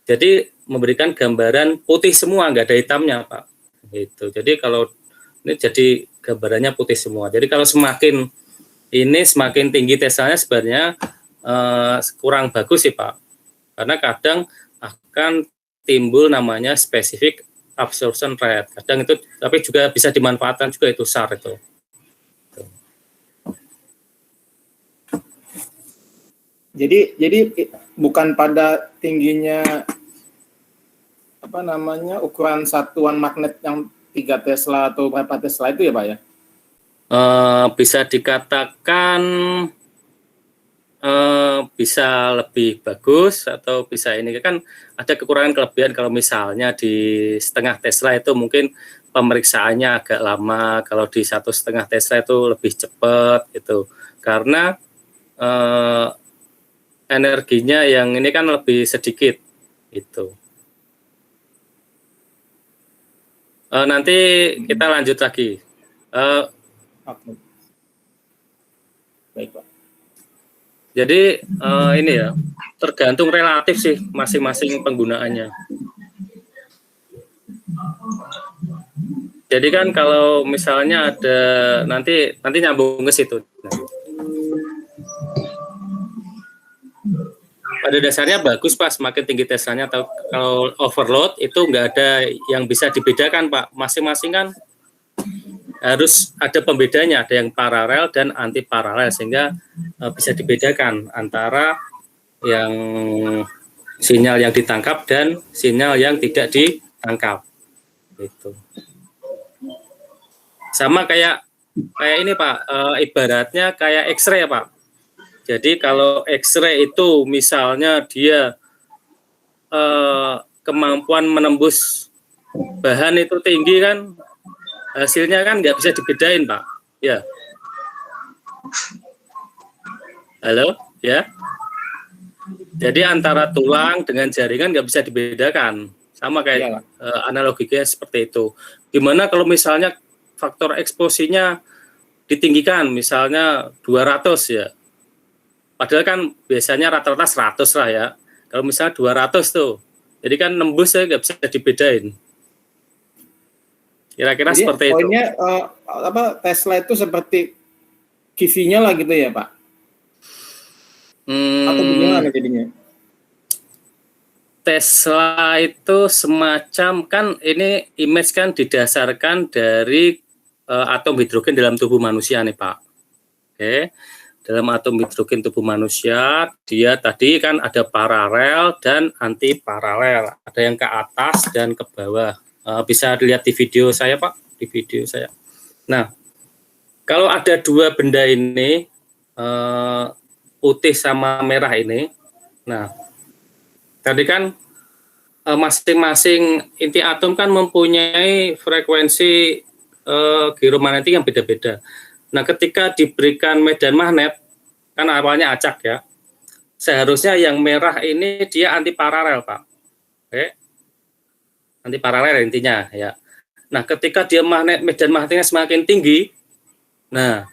jadi memberikan gambaran putih semua, nggak ada hitamnya Pak. Gitu. Jadi kalau ini jadi gambarannya putih semua. Jadi kalau semakin tinggi Teslanya sebenarnya kurang bagus sih Pak, karena kadang akan timbul namanya specific absorption rate. Kadang itu, tapi juga bisa dimanfaatkan juga itu SAR itu. Jadi bukan pada tingginya ukuran satuan magnet yang 3 Tesla atau berapa Tesla itu ya Pak ya? Bisa dikatakan bisa lebih bagus atau bisa ini kan ada kekurangan kelebihan. Kalau misalnya di 0,5 Tesla itu mungkin pemeriksaannya agak lama, kalau di 1,5 Tesla itu lebih cepat gitu, karena energinya yang ini kan lebih sedikit gitu. Nanti kita lanjut lagi. Oke. Baik Pak. Jadi ini ya tergantung relatif sih masing-masing penggunaannya. Jadi kan kalau misalnya ada nanti nyambung ke situ. Pada dasarnya bagus Pak, semakin tinggi Teslanya, atau kalau overload itu nggak ada yang bisa dibedakan Pak. Masing-masing kan harus ada pembedanya, ada yang paralel dan anti paralel, sehingga bisa dibedakan antara yang sinyal yang ditangkap dan sinyal yang tidak ditangkap. Gitu. Sama kayak ini Pak, ibaratnya kayak X-ray Pak. Jadi kalau X-ray itu misalnya dia kemampuan menembus bahan itu tinggi kan, hasilnya kan nggak bisa dibedain Pak. Ya. Halo, ya. Jadi antara tulang dengan jaringan nggak bisa dibedakan. Sama kayak analoginya seperti itu. Gimana kalau misalnya faktor eksposinya ditinggikan, misalnya 200 ya. Padahal kan biasanya rata-rata 100 lah ya. Kalau misalnya 200 tuh, jadi kan nembus ya nggak bisa dibedain. Kira-kira seperti itu. Poinnya Tesla itu seperti kivinya lah gitu ya Pak? Atau bagaimana jadinya? Tesla itu semacam kan ini image kan didasarkan dari atom hidrogen dalam tubuh manusia nih Pak. Oke. Dalam atom hidrogen tubuh manusia, dia tadi kan ada paralel dan anti paralel, ada yang ke atas dan ke bawah. Bisa dilihat di video saya, Pak, di video saya. Nah, kalau ada dua benda ini, putih sama merah ini, nah, tadi kan masing-masing inti atom kan mempunyai frekuensi geomagnetik yang beda-beda. Nah, ketika diberikan medan magnet, kan awalnya acak ya, seharusnya yang merah ini dia anti paralel, Pak. Oke, anti paralel intinya ya. Nah, ketika dia medan magnetiknya semakin tinggi, nah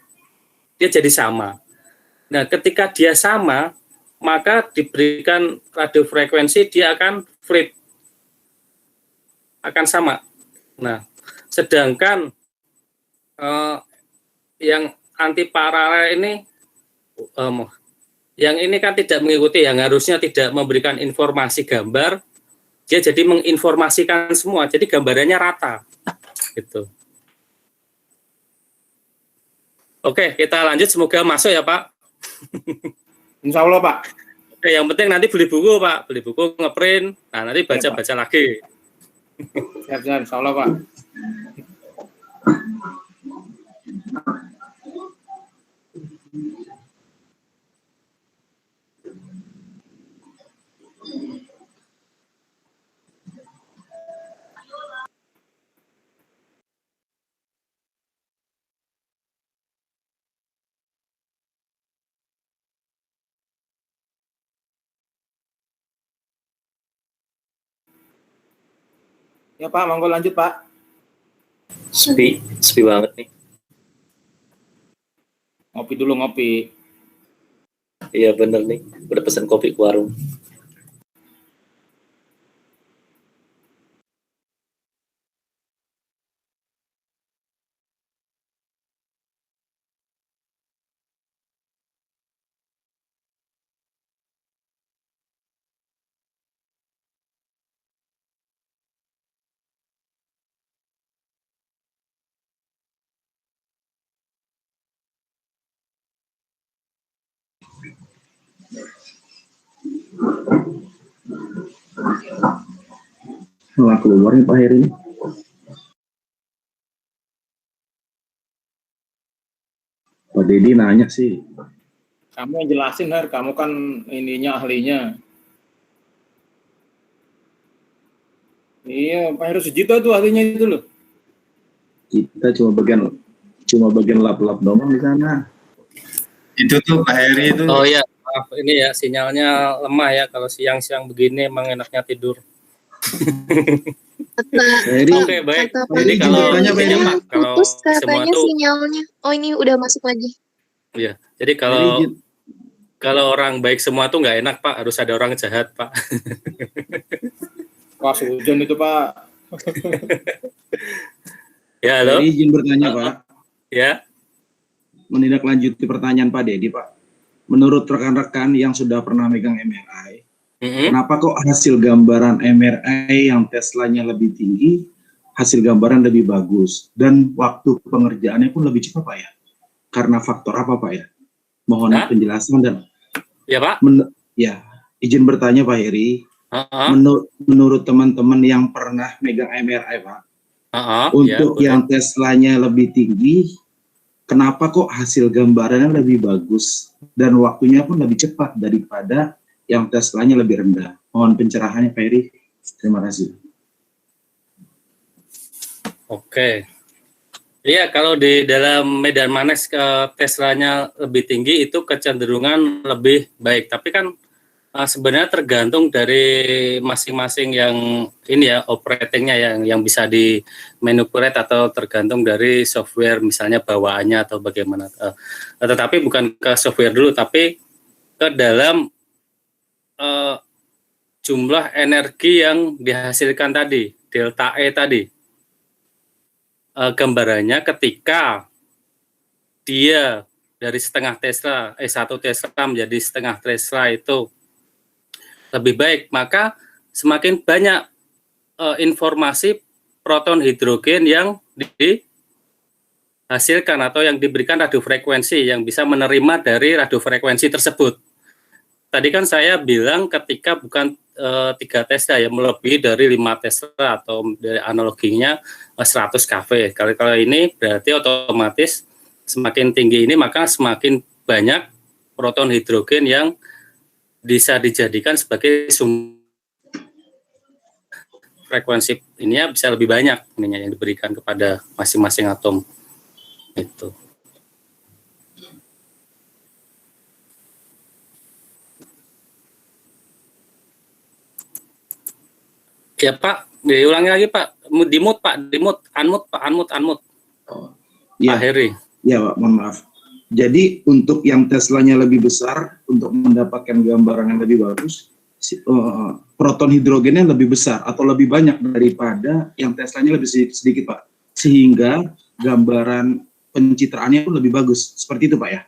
dia jadi sama. Nah, ketika dia sama, maka diberikan radiofrekuensi dia akan flip, akan sama. Nah, sedangkan yang anti paralel ini, yang ini kan tidak mengikuti, yang harusnya tidak memberikan informasi gambar, dia jadi menginformasikan semua, jadi gambarannya rata, gitu. Oke, kita lanjut, semoga masuk ya, Pak. Insya Allah, Pak. Oke, yang penting nanti beli buku, Pak, beli buku, ngeprint, nah nanti baca-baca lagi. Siap, insya Allah, Pak. Ya, Pak, monggo lanjut, Pak. Sepi banget nih. Ngopi dulu, ngopi. Iya bener nih, udah pesan kopi ke warung. Nggak keluar nih Pak Heri ini. Pak Dedi nanya sih. Kamu yang jelasin, Her. Kamu kan ininya, ahlinya. Iya, Pak Heru Sujito tuh ahlinya itu loh. Kita cuma bagian lap-lap doang di sana. Itu tuh Pak Heri itu. Oh ya, maaf ini ya sinyalnya lemah ya, kalau siang-siang begini emang enaknya tidur. Oke, baik. Jadi kalau putus katanya semua tuh, sinyalnya. Oh, ini udah masuk lagi. ya. Jadi kalau orang baik semua tuh nggak enak, Pak, harus ada orang jahat, Pak. Wah, hujan itu, Pak. Ya, halo. Jadi izin bertanya Pak. Ya. Menindaklanjuti pertanyaan Pak Dedi Pak. Menurut rekan-rekan yang sudah pernah megang MRI, kenapa kok hasil gambaran MRI yang Teslanya lebih tinggi, hasil gambaran lebih bagus, dan waktu pengerjaannya pun lebih cepat Pak ya? Karena faktor apa Pak ya? Mohon penjelasan dan. Ya Pak. Ya, izin bertanya Pak Heri. Menurut teman-teman yang pernah megang MRI Pak, untuk ya, yang Teslanya lebih tinggi, kenapa kok hasil gambarannya lebih bagus dan waktunya pun lebih cepat daripada yang Teslanya lebih rendah? Mohon pencerahannya Pak Heri. Terima kasih. Oke. Iya, kalau di dalam medan magnet Teslanya lebih tinggi itu kecenderungan lebih baik. Tapi kan sebenarnya tergantung dari masing-masing yang ini ya, operatingnya yang bisa di manipulate atau tergantung dari software misalnya bawaannya atau bagaimana. Tetapi bukan ke software dulu, tapi ke dalam jumlah energi yang dihasilkan tadi, delta E tadi. Gambarannya ketika dia dari setengah Tesla, 1 Tesla menjadi setengah Tesla itu lebih baik, maka semakin banyak informasi proton hidrogen yang dihasilkan atau yang diberikan radiofrekuensi yang bisa menerima dari radiofrekuensi tersebut. Tadi kan saya bilang ketika bukan 3 Tesla ya, melebihi dari 5 Tesla atau dari analoginya 100 kV. Kalau ini berarti otomatis semakin tinggi ini maka semakin banyak proton hidrogen yang bisa dijadikan sebagai sumber frekuensi ininya bisa lebih banyak ininya yang diberikan kepada masing-masing atom itu. Ya Pak, diulangi lagi Pak, dimut Pak, unmute. Oh, Pak ya, Heri. ya Pak, mohon maaf. Jadi untuk yang Teslanya lebih besar, untuk mendapatkan gambaran yang lebih bagus, proton hidrogennya lebih besar atau lebih banyak daripada yang Teslanya lebih sedikit Pak. Sehingga gambaran pencitraannya pun lebih bagus. Seperti itu Pak ya?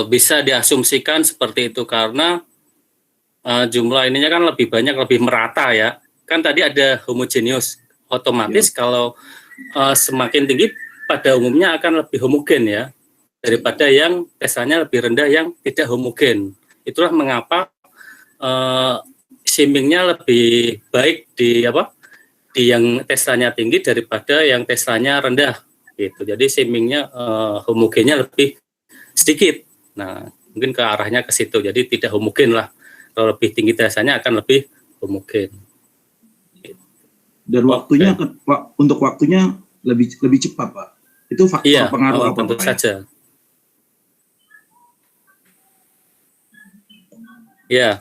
Bisa diasumsikan seperti itu karena jumlah ininya kan lebih banyak, lebih merata ya. Kan tadi ada homogeneous, otomatis kalau semakin tinggi pada umumnya akan lebih homogen ya daripada yang Teslanya lebih rendah yang tidak homogen. Itulah mengapa shimingnya lebih baik di yang Teslanya tinggi daripada yang Teslanya rendah gitu. Jadi shimingnya homogennya lebih sedikit. Nah, mungkin ke arahnya ke situ. Jadi tidak homogen lah. Kalau lebih tinggi Teslanya akan lebih homogen. Dan waktunya untuk waktunya lebih cepat Pak. Itu faktor pengaruh apa tentu Pak? Saja. Ya,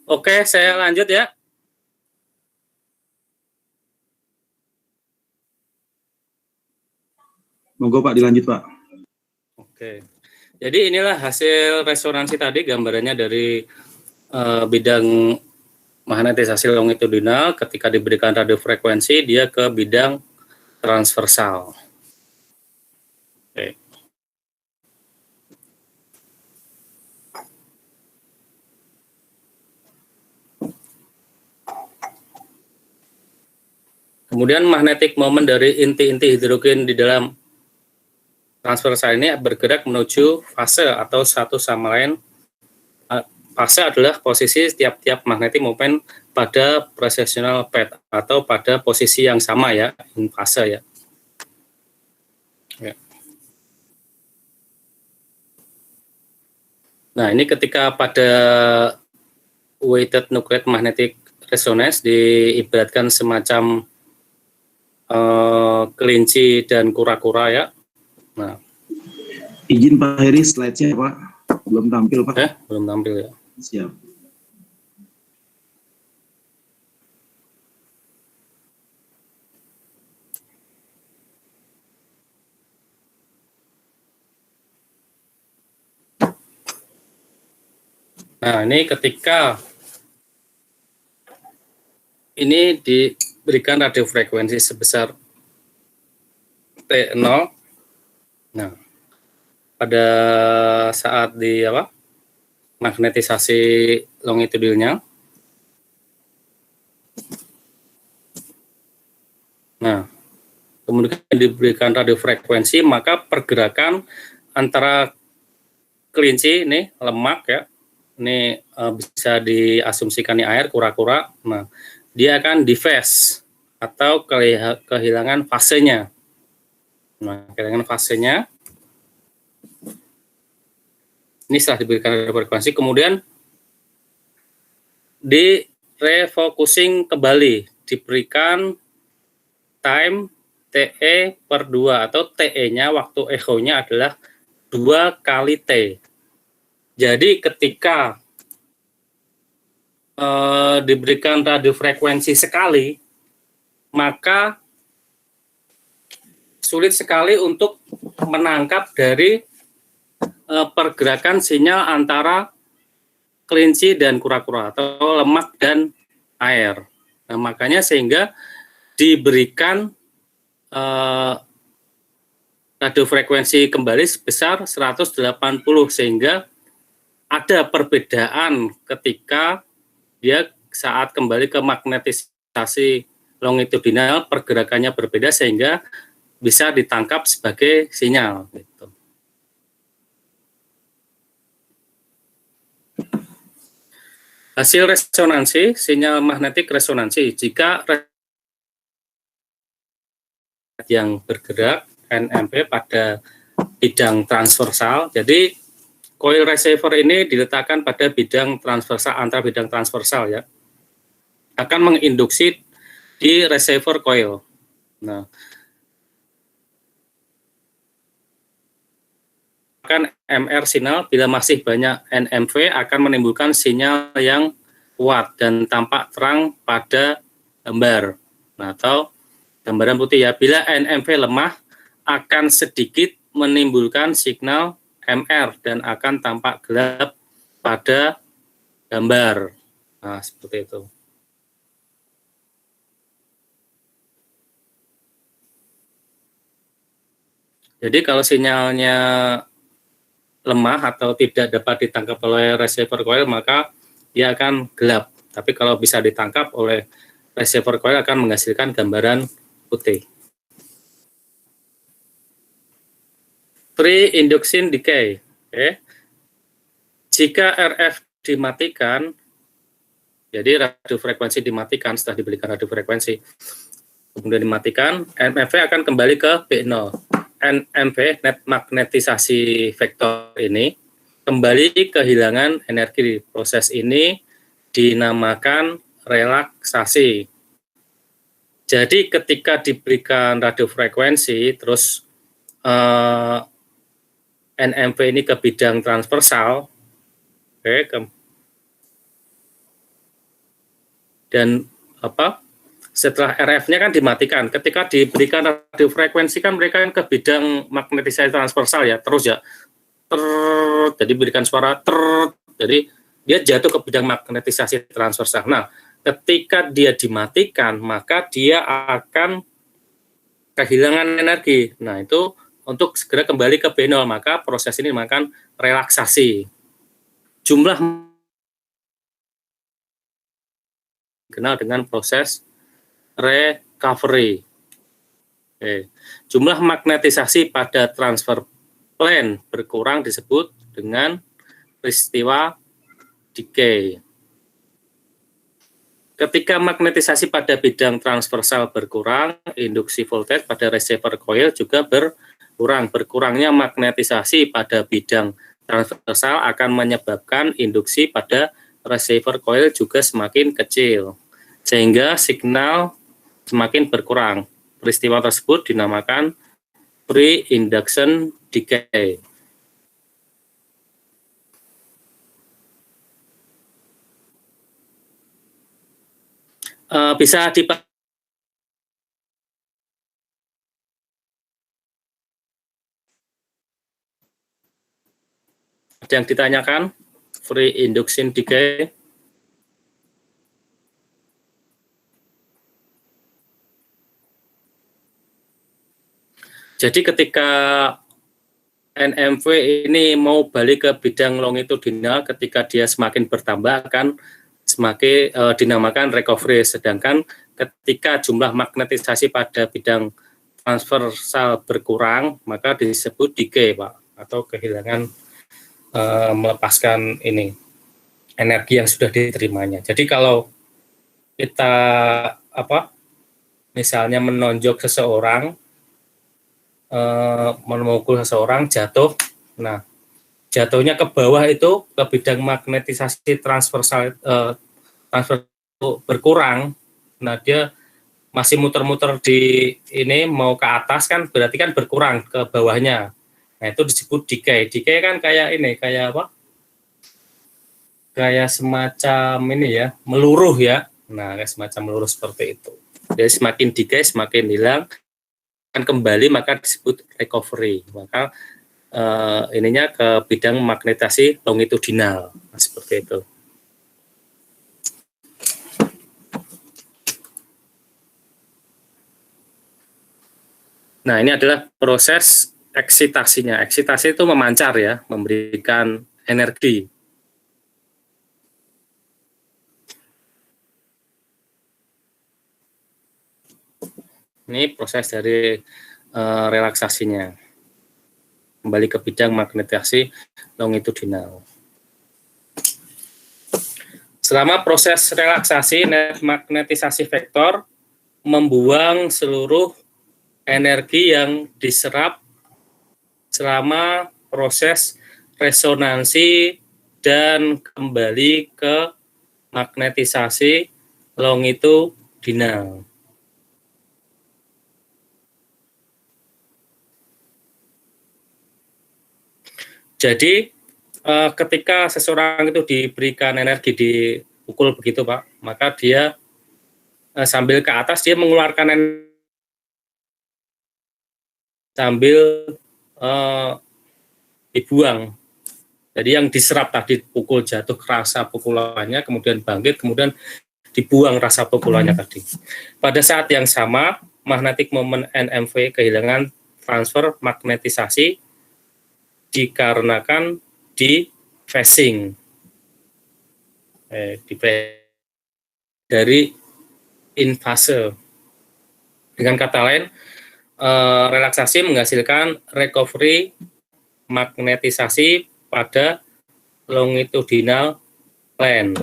Oke, saya lanjut ya. Monggo Pak, dilanjut Pak. Oke. Jadi inilah hasil resonansi tadi, gambarannya dari bidang magnetisasi longitudinal ketika diberikan radiofrekuensi dia ke bidang transversal. Oke. Kemudian magnetic moment dari inti-inti hidrogen di dalam transversal ini bergerak menuju fase atau satu sama lain. Fase adalah posisi tiap-tiap magnetic moment pada precessional path atau pada posisi yang sama ya, in fase ya. Nah, ini ketika pada weighted nuclear magnetic resonance diibaratkan semacam kelinci dan kura-kura ya. Nah, izin Pak Heri, slide-nya Pak. Belum tampil Pak. Belum tampil ya. Siap. Nah, ini ketika ini diberikan radiofrekuensi sebesar T0. Nah, pada saat magnetisasi longitudinalnya. Nah, kemudian diberikan radiofrekuensi, maka pergerakan antara kelinci ini lemak ya. Ini bisa diasumsikan ini air kura-kura. Nah, dia akan dephase atau kehilangan fasenya. Nah, kehilangan fasenya. Ini setelah diberikan frekuensi, kemudian di refocusing kembali, diberikan time TE per 2 atau TE-nya waktu echo-nya adalah 2 kali T. Jadi ketika diberikan radiofrekuensi sekali, maka sulit sekali untuk menangkap dari pergerakan sinyal antara kelinci dan kura-kura atau lemak dan air. Nah, makanya sehingga diberikan radiofrekuensi kembali sebesar 180 sehingga ada perbedaan ketika dia saat kembali ke magnetisasi longitudinal pergerakannya berbeda sehingga bisa ditangkap sebagai sinyal gitu. Hasil resonansi, sinyal magnetik resonansi. Jika yang bergerak NMP pada bidang transversal, jadi coil receiver ini diletakkan pada bidang transversal, antara bidang transversal ya, akan menginduksi di receiver coil. Nah, akan MR sinyal bila masih banyak NMV akan menimbulkan sinyal yang kuat dan tampak terang pada gambar. Nah, atau gambaran putih ya. Bila NMV lemah akan sedikit menimbulkan signal MR dan akan tampak gelap pada gambar. Nah, seperti itu. Jadi kalau sinyalnya lemah atau tidak dapat ditangkap oleh receiver coil, maka dia akan gelap. Tapi kalau bisa ditangkap oleh receiver coil akan menghasilkan gambaran putih. Pre-induction decay. Okay. Jika RF dimatikan, jadi radiofrekuensi dimatikan setelah diberikan radiofrekuensi, kemudian dimatikan, NMV akan kembali ke B0. NMV, net magnetisasi vektor ini, kembali kehilangan energi. Proses ini dinamakan relaksasi. Jadi ketika diberikan radiofrekuensi, terus NMV ini ke bidang transversal, dan setelah RF-nya kan dimatikan. Ketika diberikan radiofrekuensi kan mereka kan ke bidang magnetisasi transversal ya, terus ya, jadi berikan suara jadi dia jatuh ke bidang magnetisasi transversal. Nah, ketika dia dimatikan, maka dia akan kehilangan energi. Nah, itu untuk segera kembali ke B0, maka proses ini dinamakan relaksasi. Jumlah dikenal dengan proses recovery. Jumlah magnetisasi pada transfer plane berkurang disebut dengan peristiwa decay. Ketika magnetisasi pada bidang transversal berkurang, induksi voltage pada receiver coil juga berkurang. Berkurangnya magnetisasi pada bidang transversal akan menyebabkan induksi pada receiver coil juga semakin kecil, sehingga signal semakin berkurang. Peristiwa tersebut dinamakan pre-induction decay. Bisa ada yang ditanyakan? Pre-induction decay. Jadi ketika NMV ini mau balik ke bidang longitudinal, ketika dia semakin bertambah akan semakin dinamakan recovery. Sedangkan ketika jumlah magnetisasi pada bidang transversal berkurang, maka disebut decay, Pak, atau kehilangan melepaskan ini energi yang sudah diterimanya. Jadi kalau kita misalnya menonjok seseorang, memukul seseorang, jatuh, nah jatuhnya ke bawah itu ke bidang magnetisasi transversal berkurang, nah dia masih muter-muter di ini mau ke atas kan berarti kan berkurang ke bawahnya. Nah itu disebut decay. Decay kan kayak ini, kayak apa? Kayak semacam ini ya, meluruh ya. Nah kayak semacam meluruh seperti itu. Jadi semakin decay semakin hilang, akan kembali maka disebut recovery. Maka ininya ke bidang magnetisasi longitudinal. Nah, seperti itu. Nah, ini adalah proses eksitasinya. Eksitasi itu memancar ya, memberikan energi. Ini proses dari relaksasinya. Kembali ke bidang magnetisasi longitudinal. Selama proses relaksasi, net magnetisasi vektor membuang seluruh energi yang diserap selama proses resonansi dan kembali ke magnetisasi longitudinal. Jadi ketika seseorang itu diberikan energi dipukul begitu Pak, maka dia sambil ke atas dia mengeluarkan energi sambil dibuang. Jadi yang diserap tadi pukul jatuh rasa pukulannya, kemudian bangkit, kemudian dibuang rasa pukulannya tadi. Pada saat yang sama, magnetic moment NMV kehilangan transfer magnetisasi dikarenakan di phasing dari infase. Dengan kata lain, relaksasi menghasilkan recovery magnetisasi pada longitudinal plane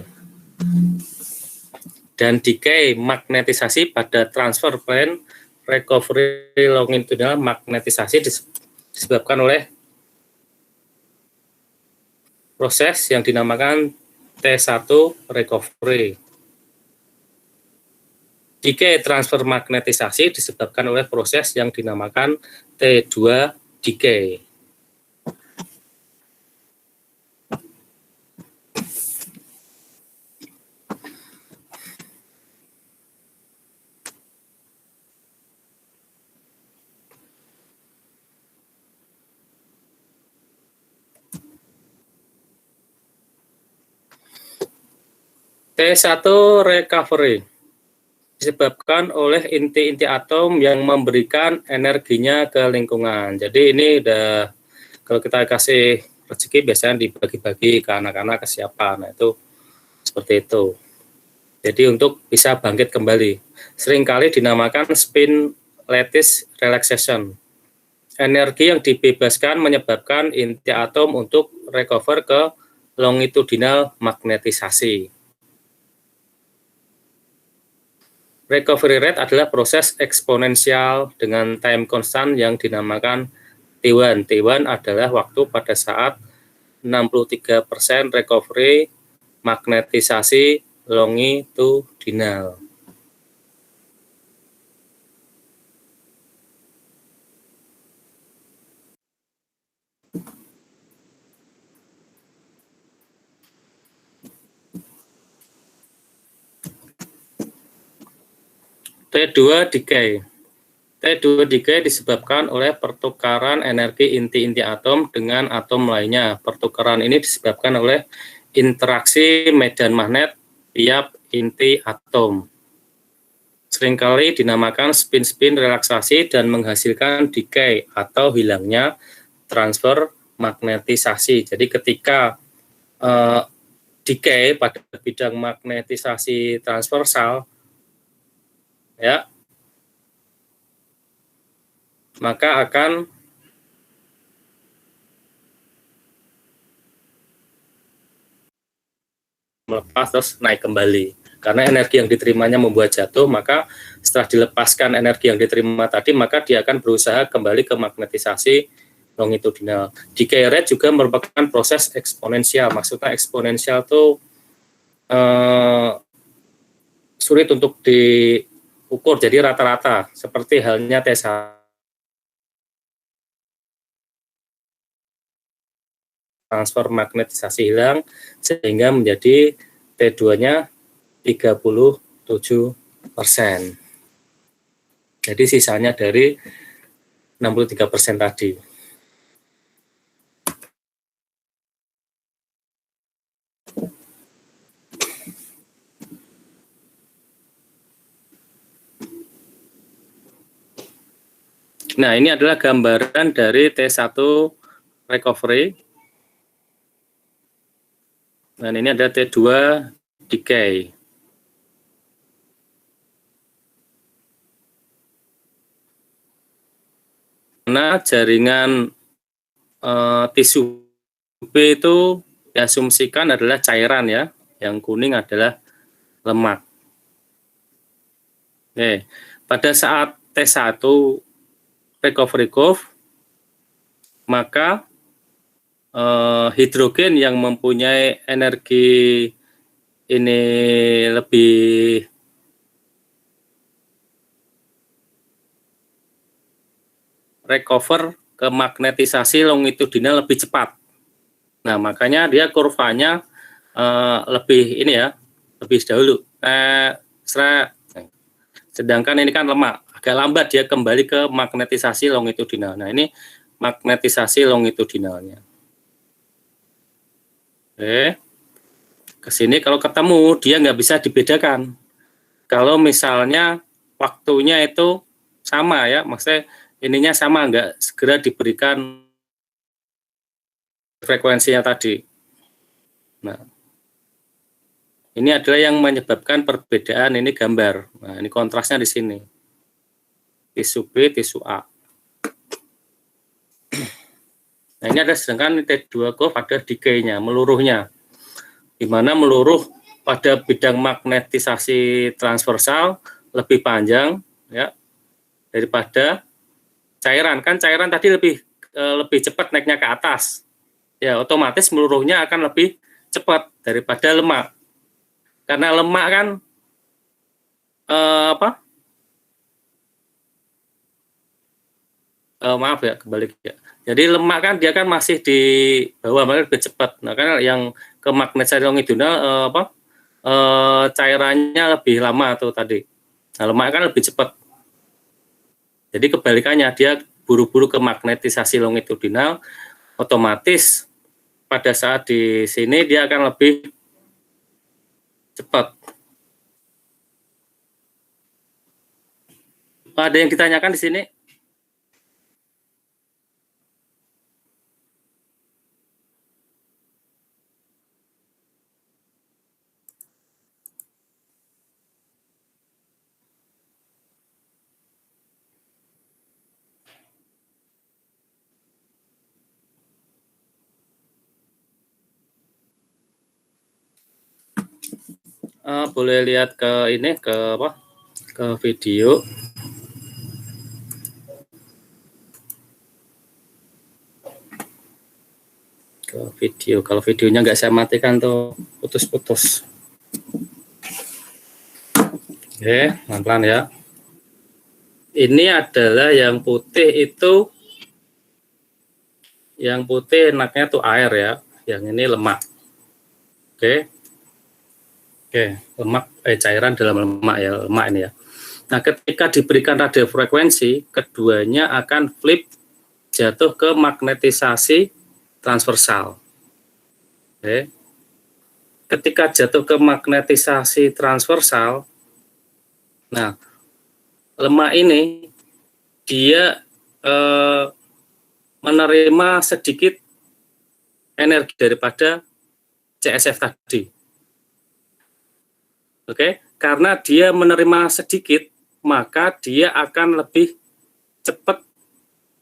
dan decay magnetisasi pada transfer plane. Recovery longitudinal magnetisasi disebabkan oleh proses yang dinamakan T1 recovery. Decay transfer magnetisasi disebabkan oleh proses yang dinamakan T2 decay. T1 recovery disebabkan oleh inti-inti atom yang memberikan energinya ke lingkungan. Jadi ini udah, kalau kita kasih rezeki biasanya dibagi-bagi ke anak-anak, ke siapa. Nah itu seperti itu. Jadi untuk bisa bangkit kembali. Seringkali dinamakan spin lattice relaxation. Energi yang dibebaskan menyebabkan inti atom untuk recover ke longitudinal magnetisasi. Recovery rate adalah proses eksponensial dengan time constant yang dinamakan T1. T1 adalah waktu pada saat 63% recovery magnetisasi longitudinal. T2 decay. T2 decay disebabkan oleh pertukaran energi inti-inti atom dengan atom lainnya. Pertukaran ini disebabkan oleh interaksi medan magnet tiap inti atom. Seringkali dinamakan spin-spin relaksasi dan menghasilkan decay atau hilangnya transfer magnetisasi. Jadi ketika decay pada bidang magnetisasi transversal, ya, maka akan melepas terus naik kembali. Karena energi yang diterimanya membuat jatuh, maka setelah dilepaskan energi yang diterima tadi, maka dia akan berusaha kembali ke magnetisasi longitudinal. Decay rate juga merupakan proses eksponensial. Maksudnya eksponensial itu sulit untuk diukur, jadi rata-rata. Seperti halnya T1. Transfer magnetisasi hilang sehingga menjadi T2-nya 37%. Jadi sisanya dari 63% tadi. Nah, ini adalah gambaran dari T1 recovery. Dan ini ada T2 decay. mana jaringan tisu B itu diasumsikan adalah cairan ya, yang kuning adalah lemak. Oke, pada saat T1 recovery curve, maka hidrogen yang mempunyai energi ini lebih recover ke magnetisasi longitudinal lebih cepat. Nah, makanya dia kurvanya lebih ini ya, lebih dahulu. Sedangkan ini kan lemak, agak lambat dia kembali ke magnetisasi longitudinal. Nah, ini magnetisasi longitudinalnya. Oke, ke sini kalau ketemu dia nggak bisa dibedakan. Kalau misalnya waktunya itu sama ya, maksudnya ininya sama, nggak segera diberikan frekuensinya tadi. Nah, ini adalah yang menyebabkan perbedaan ini gambar. Nah, ini kontrasnya di sini. Tisu B, tisu A. Nah, ini ada, sedangkan T2 curve ada decay-nya, meluruhnya. Di mana meluruh pada bidang magnetisasi transversal lebih panjang ya daripada cairan. Kan cairan tadi lebih cepat naiknya ke atas. Ya, otomatis meluruhnya akan lebih cepat daripada lemak. Karena lemak kan maaf ya, kebalik ya. Jadi lemak kan dia kan masih di bawah, malah lebih cepat. Nah, kan yang ke magnetisasi longitudinal cairannya lebih lama tuh tadi. Nah, lemak kan lebih cepat. Jadi kebalikannya, dia buru-buru ke magnetisasi longitudinal, otomatis pada saat di sini dia akan lebih cepat. Ada yang ditanyakan di sini? Boleh lihat ke ini, ke apa? Ke video. Ke video. Kalau videonya nggak saya matikan tuh putus-putus. Oke, pelan-pelan ya. Ini adalah yang putih itu, yang putih enaknya tuh air ya, yang ini lemak. Oke. Oke, lemak cairan dalam lemak ya, lemak ini ya. Nah, ketika diberikan radiofrekuensi, keduanya akan flip jatuh ke magnetisasi transversal. Oke. Ketika jatuh ke magnetisasi transversal, nah, lemak ini dia menerima sedikit energi daripada CSF tadi. Oke, karena dia menerima sedikit, maka dia akan lebih cepat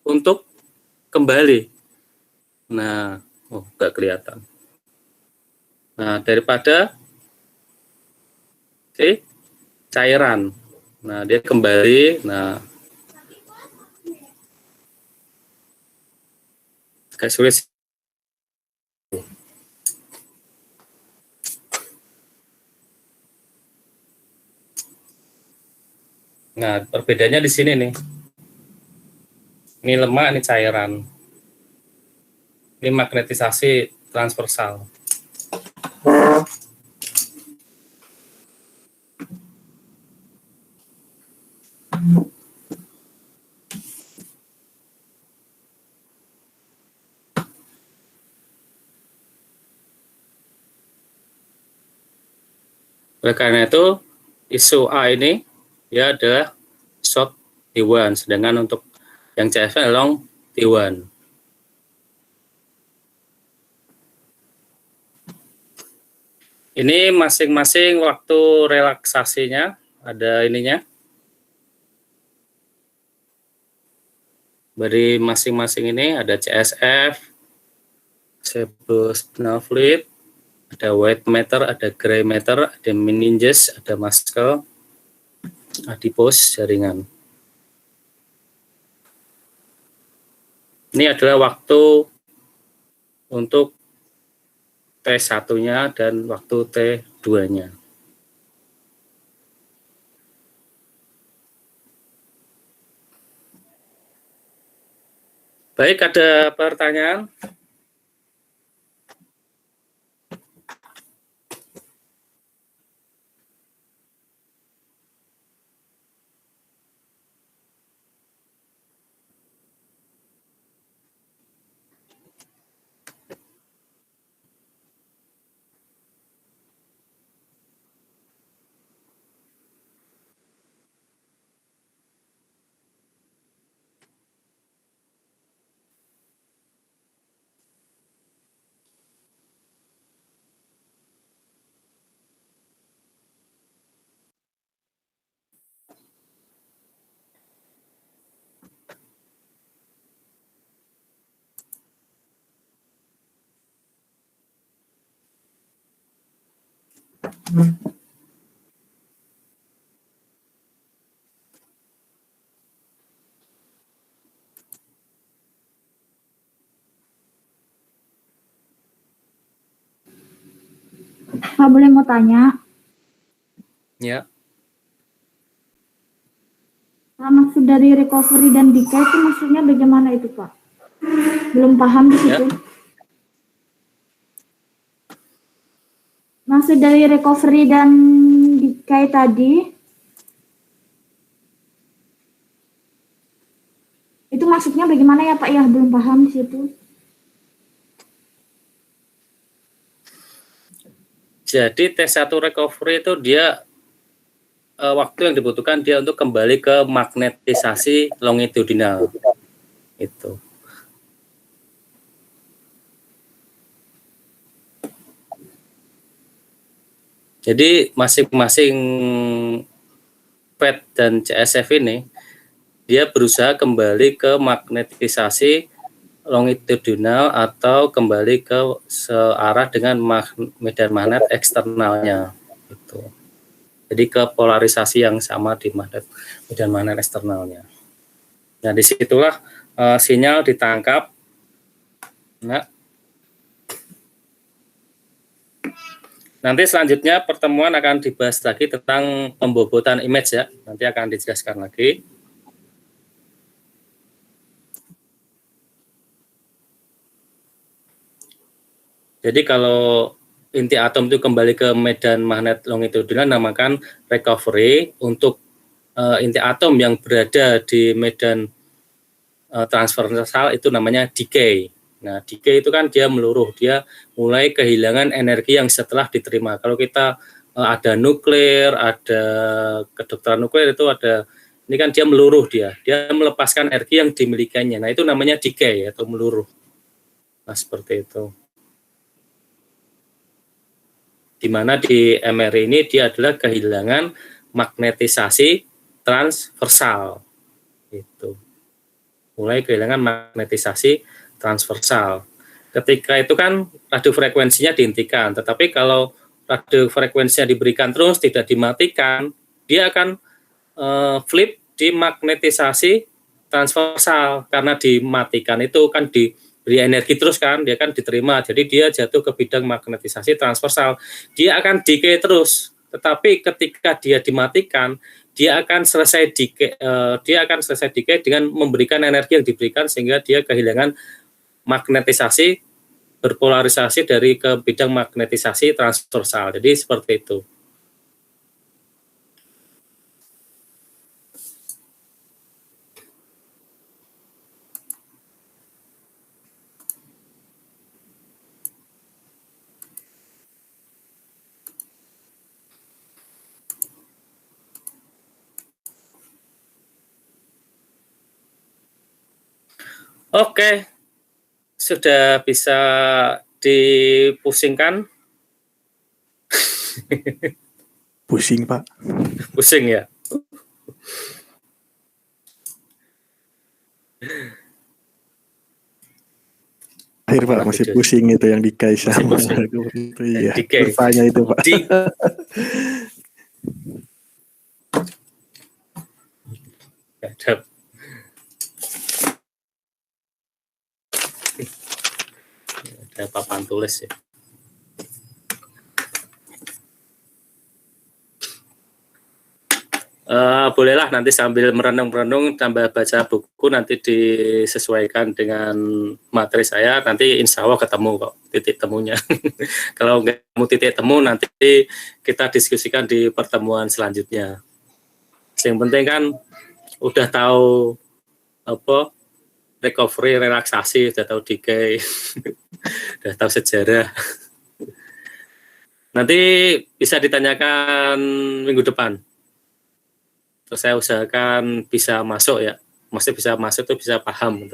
untuk kembali. Nah, nggak kelihatan. Nah, daripada cairan. Nah, dia kembali. Nah, kayak sulit. Nah, perbedaannya di sini nih. Ini lemak, ini cairan. Ini magnetisasi transversal. Oleh karena itu, isu A ini ya adalah short T1, sedangkan untuk yang CSF long T1. Ini masing-masing waktu relaksasinya ada ininya. Dari masing-masing ini ada CSF, cerebrospinal fluid, ada white matter, ada gray matter, ada meninges, ada muscle, adipose, jaringan. Ini adalah waktu untuk T1-nya dan waktu T2-nya. Baik, ada pertanyaan? Pak, boleh mau tanya? Ya. Maksud dari recovery dan decay itu maksudnya bagaimana itu, Pak? Belum paham di situ. Ya. Maksud dari recovery dan decay tadi, itu maksudnya bagaimana ya, Pak? Ya, belum paham di situ. Jadi T1 recovery itu dia waktu yang dibutuhkan dia untuk kembali ke magnetisasi longitudinal. Itu. Jadi masing-masing PET dan CSF ini dia berusaha kembali ke magnetisasi longitudinal atau kembali ke searah dengan medan magnet eksternalnya. Gitu. Jadi ke polarisasi yang sama di medan magnet eksternalnya. Nah, disitulah sinyal ditangkap. Nah, nanti selanjutnya pertemuan akan dibahas lagi tentang pembobotan image ya. Nanti akan dijelaskan lagi. Jadi kalau inti atom itu kembali ke medan magnet longitudinal namakan recovery. Untuk inti atom yang berada di medan transversal itu namanya decay. Nah, decay itu kan dia meluruh, dia mulai kehilangan energi yang setelah diterima. Kalau kita ada nuklir, ada kedokteran nuklir itu ada, ini kan dia meluruh dia melepaskan energi yang dimilikinya. Nah, itu namanya decay atau meluruh. Nah, seperti itu. Di mana di MRI ini dia adalah kehilangan magnetisasi transversal. Itu. Mulai kehilangan magnetisasi transversal. Ketika itu kan radiofrekuensinya dihentikan, tetapi kalau radiofrekuensinya diberikan terus tidak dimatikan, dia akan flip di magnetisasi transversal karena dimatikan itu kan diberi energi terus kan, dia kan diterima, jadi dia jatuh ke bidang magnetisasi transversal. Dia akan decay terus, tetapi ketika dia dimatikan, dia akan selesai decay dengan memberikan energi yang diberikan sehingga dia kehilangan magnetisasi berpolarisasi dari ke bidang magnetisasi transversal. Jadi seperti itu. Oke, sudah bisa dipusingkan? Pusing, Pak. Pusing ya? Akhir Pak masih pusing itu yang decay sama itu iya. Kurvanya itu Pak. Ada papan tulis ya. Bolehlah nanti sambil merenung-merenung tambah baca buku nanti disesuaikan dengan materi saya, nanti insya Allah ketemu kok titik temunya. Kalau nggak ketemu titik temu nanti kita diskusikan di pertemuan selanjutnya. Yang penting kan udah tahu apa recovery, relaksasi, udah tahu decay, udah tahu sejarah. Nanti bisa ditanyakan minggu depan. Terus saya usahakan bisa masuk ya, maksudnya bisa masuk itu bisa paham.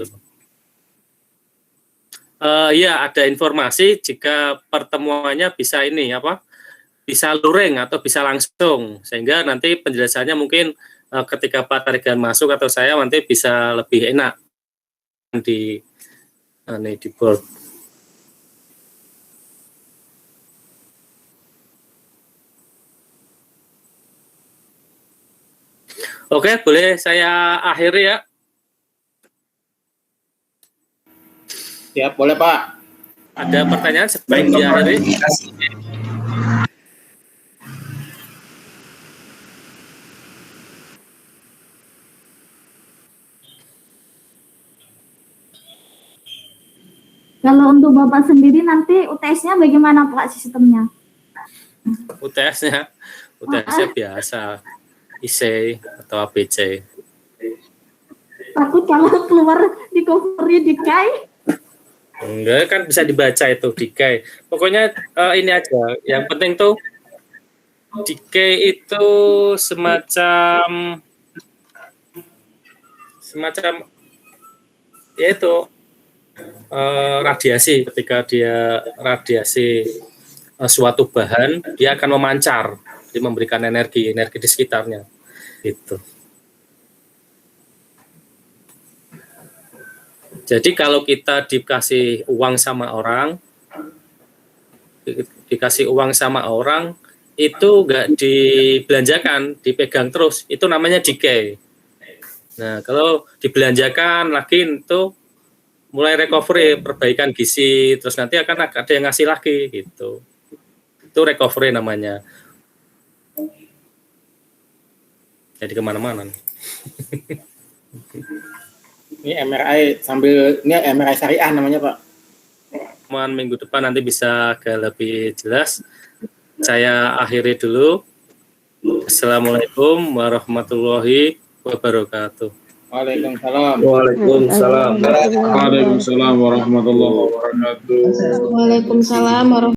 Ya ada informasi jika pertemuannya bisa ini apa, bisa luring atau bisa langsung, sehingga nanti penjelasannya mungkin ketika Pak Tarigan masuk atau saya nanti bisa lebih enak di board. Oke, boleh saya akhiri ya? Ya, boleh Pak. Ada pertanyaan sebelum diakhiri? Kalau untuk Bapak sendiri nanti UTS-nya bagaimana Pak sistemnya? UTS-nya biasa. IC atau ABC. Takut kalau keluar recovery decay. Enggak, kan bisa dibaca itu decay. Pokoknya ini aja. Yang penting tuh decay itu semacam yaitu radiasi. Ketika dia radiasi suatu bahan, dia akan memancar, dia memberikan energi di sekitarnya. Gitu. Jadi kalau kita dikasih uang sama orang, itu nggak dibelanjakan, dipegang terus, itu namanya decay. Nah kalau dibelanjakan lagi itu mulai recovery, perbaikan gizi, terus nanti akan ada yang ngasih lagi gitu. Itu recovery namanya. Jadi kemana-mana. Ini MRI MRI syariah namanya Pak. Minggu depan nanti bisa agak lebih jelas. Saya akhiri dulu. Assalamualaikum warahmatullahi wabarakatuh. Waalaikumsalam. Waalaikumsalam warahmatullahi wabarakatuh. Waalaikumsalam warahmatullahi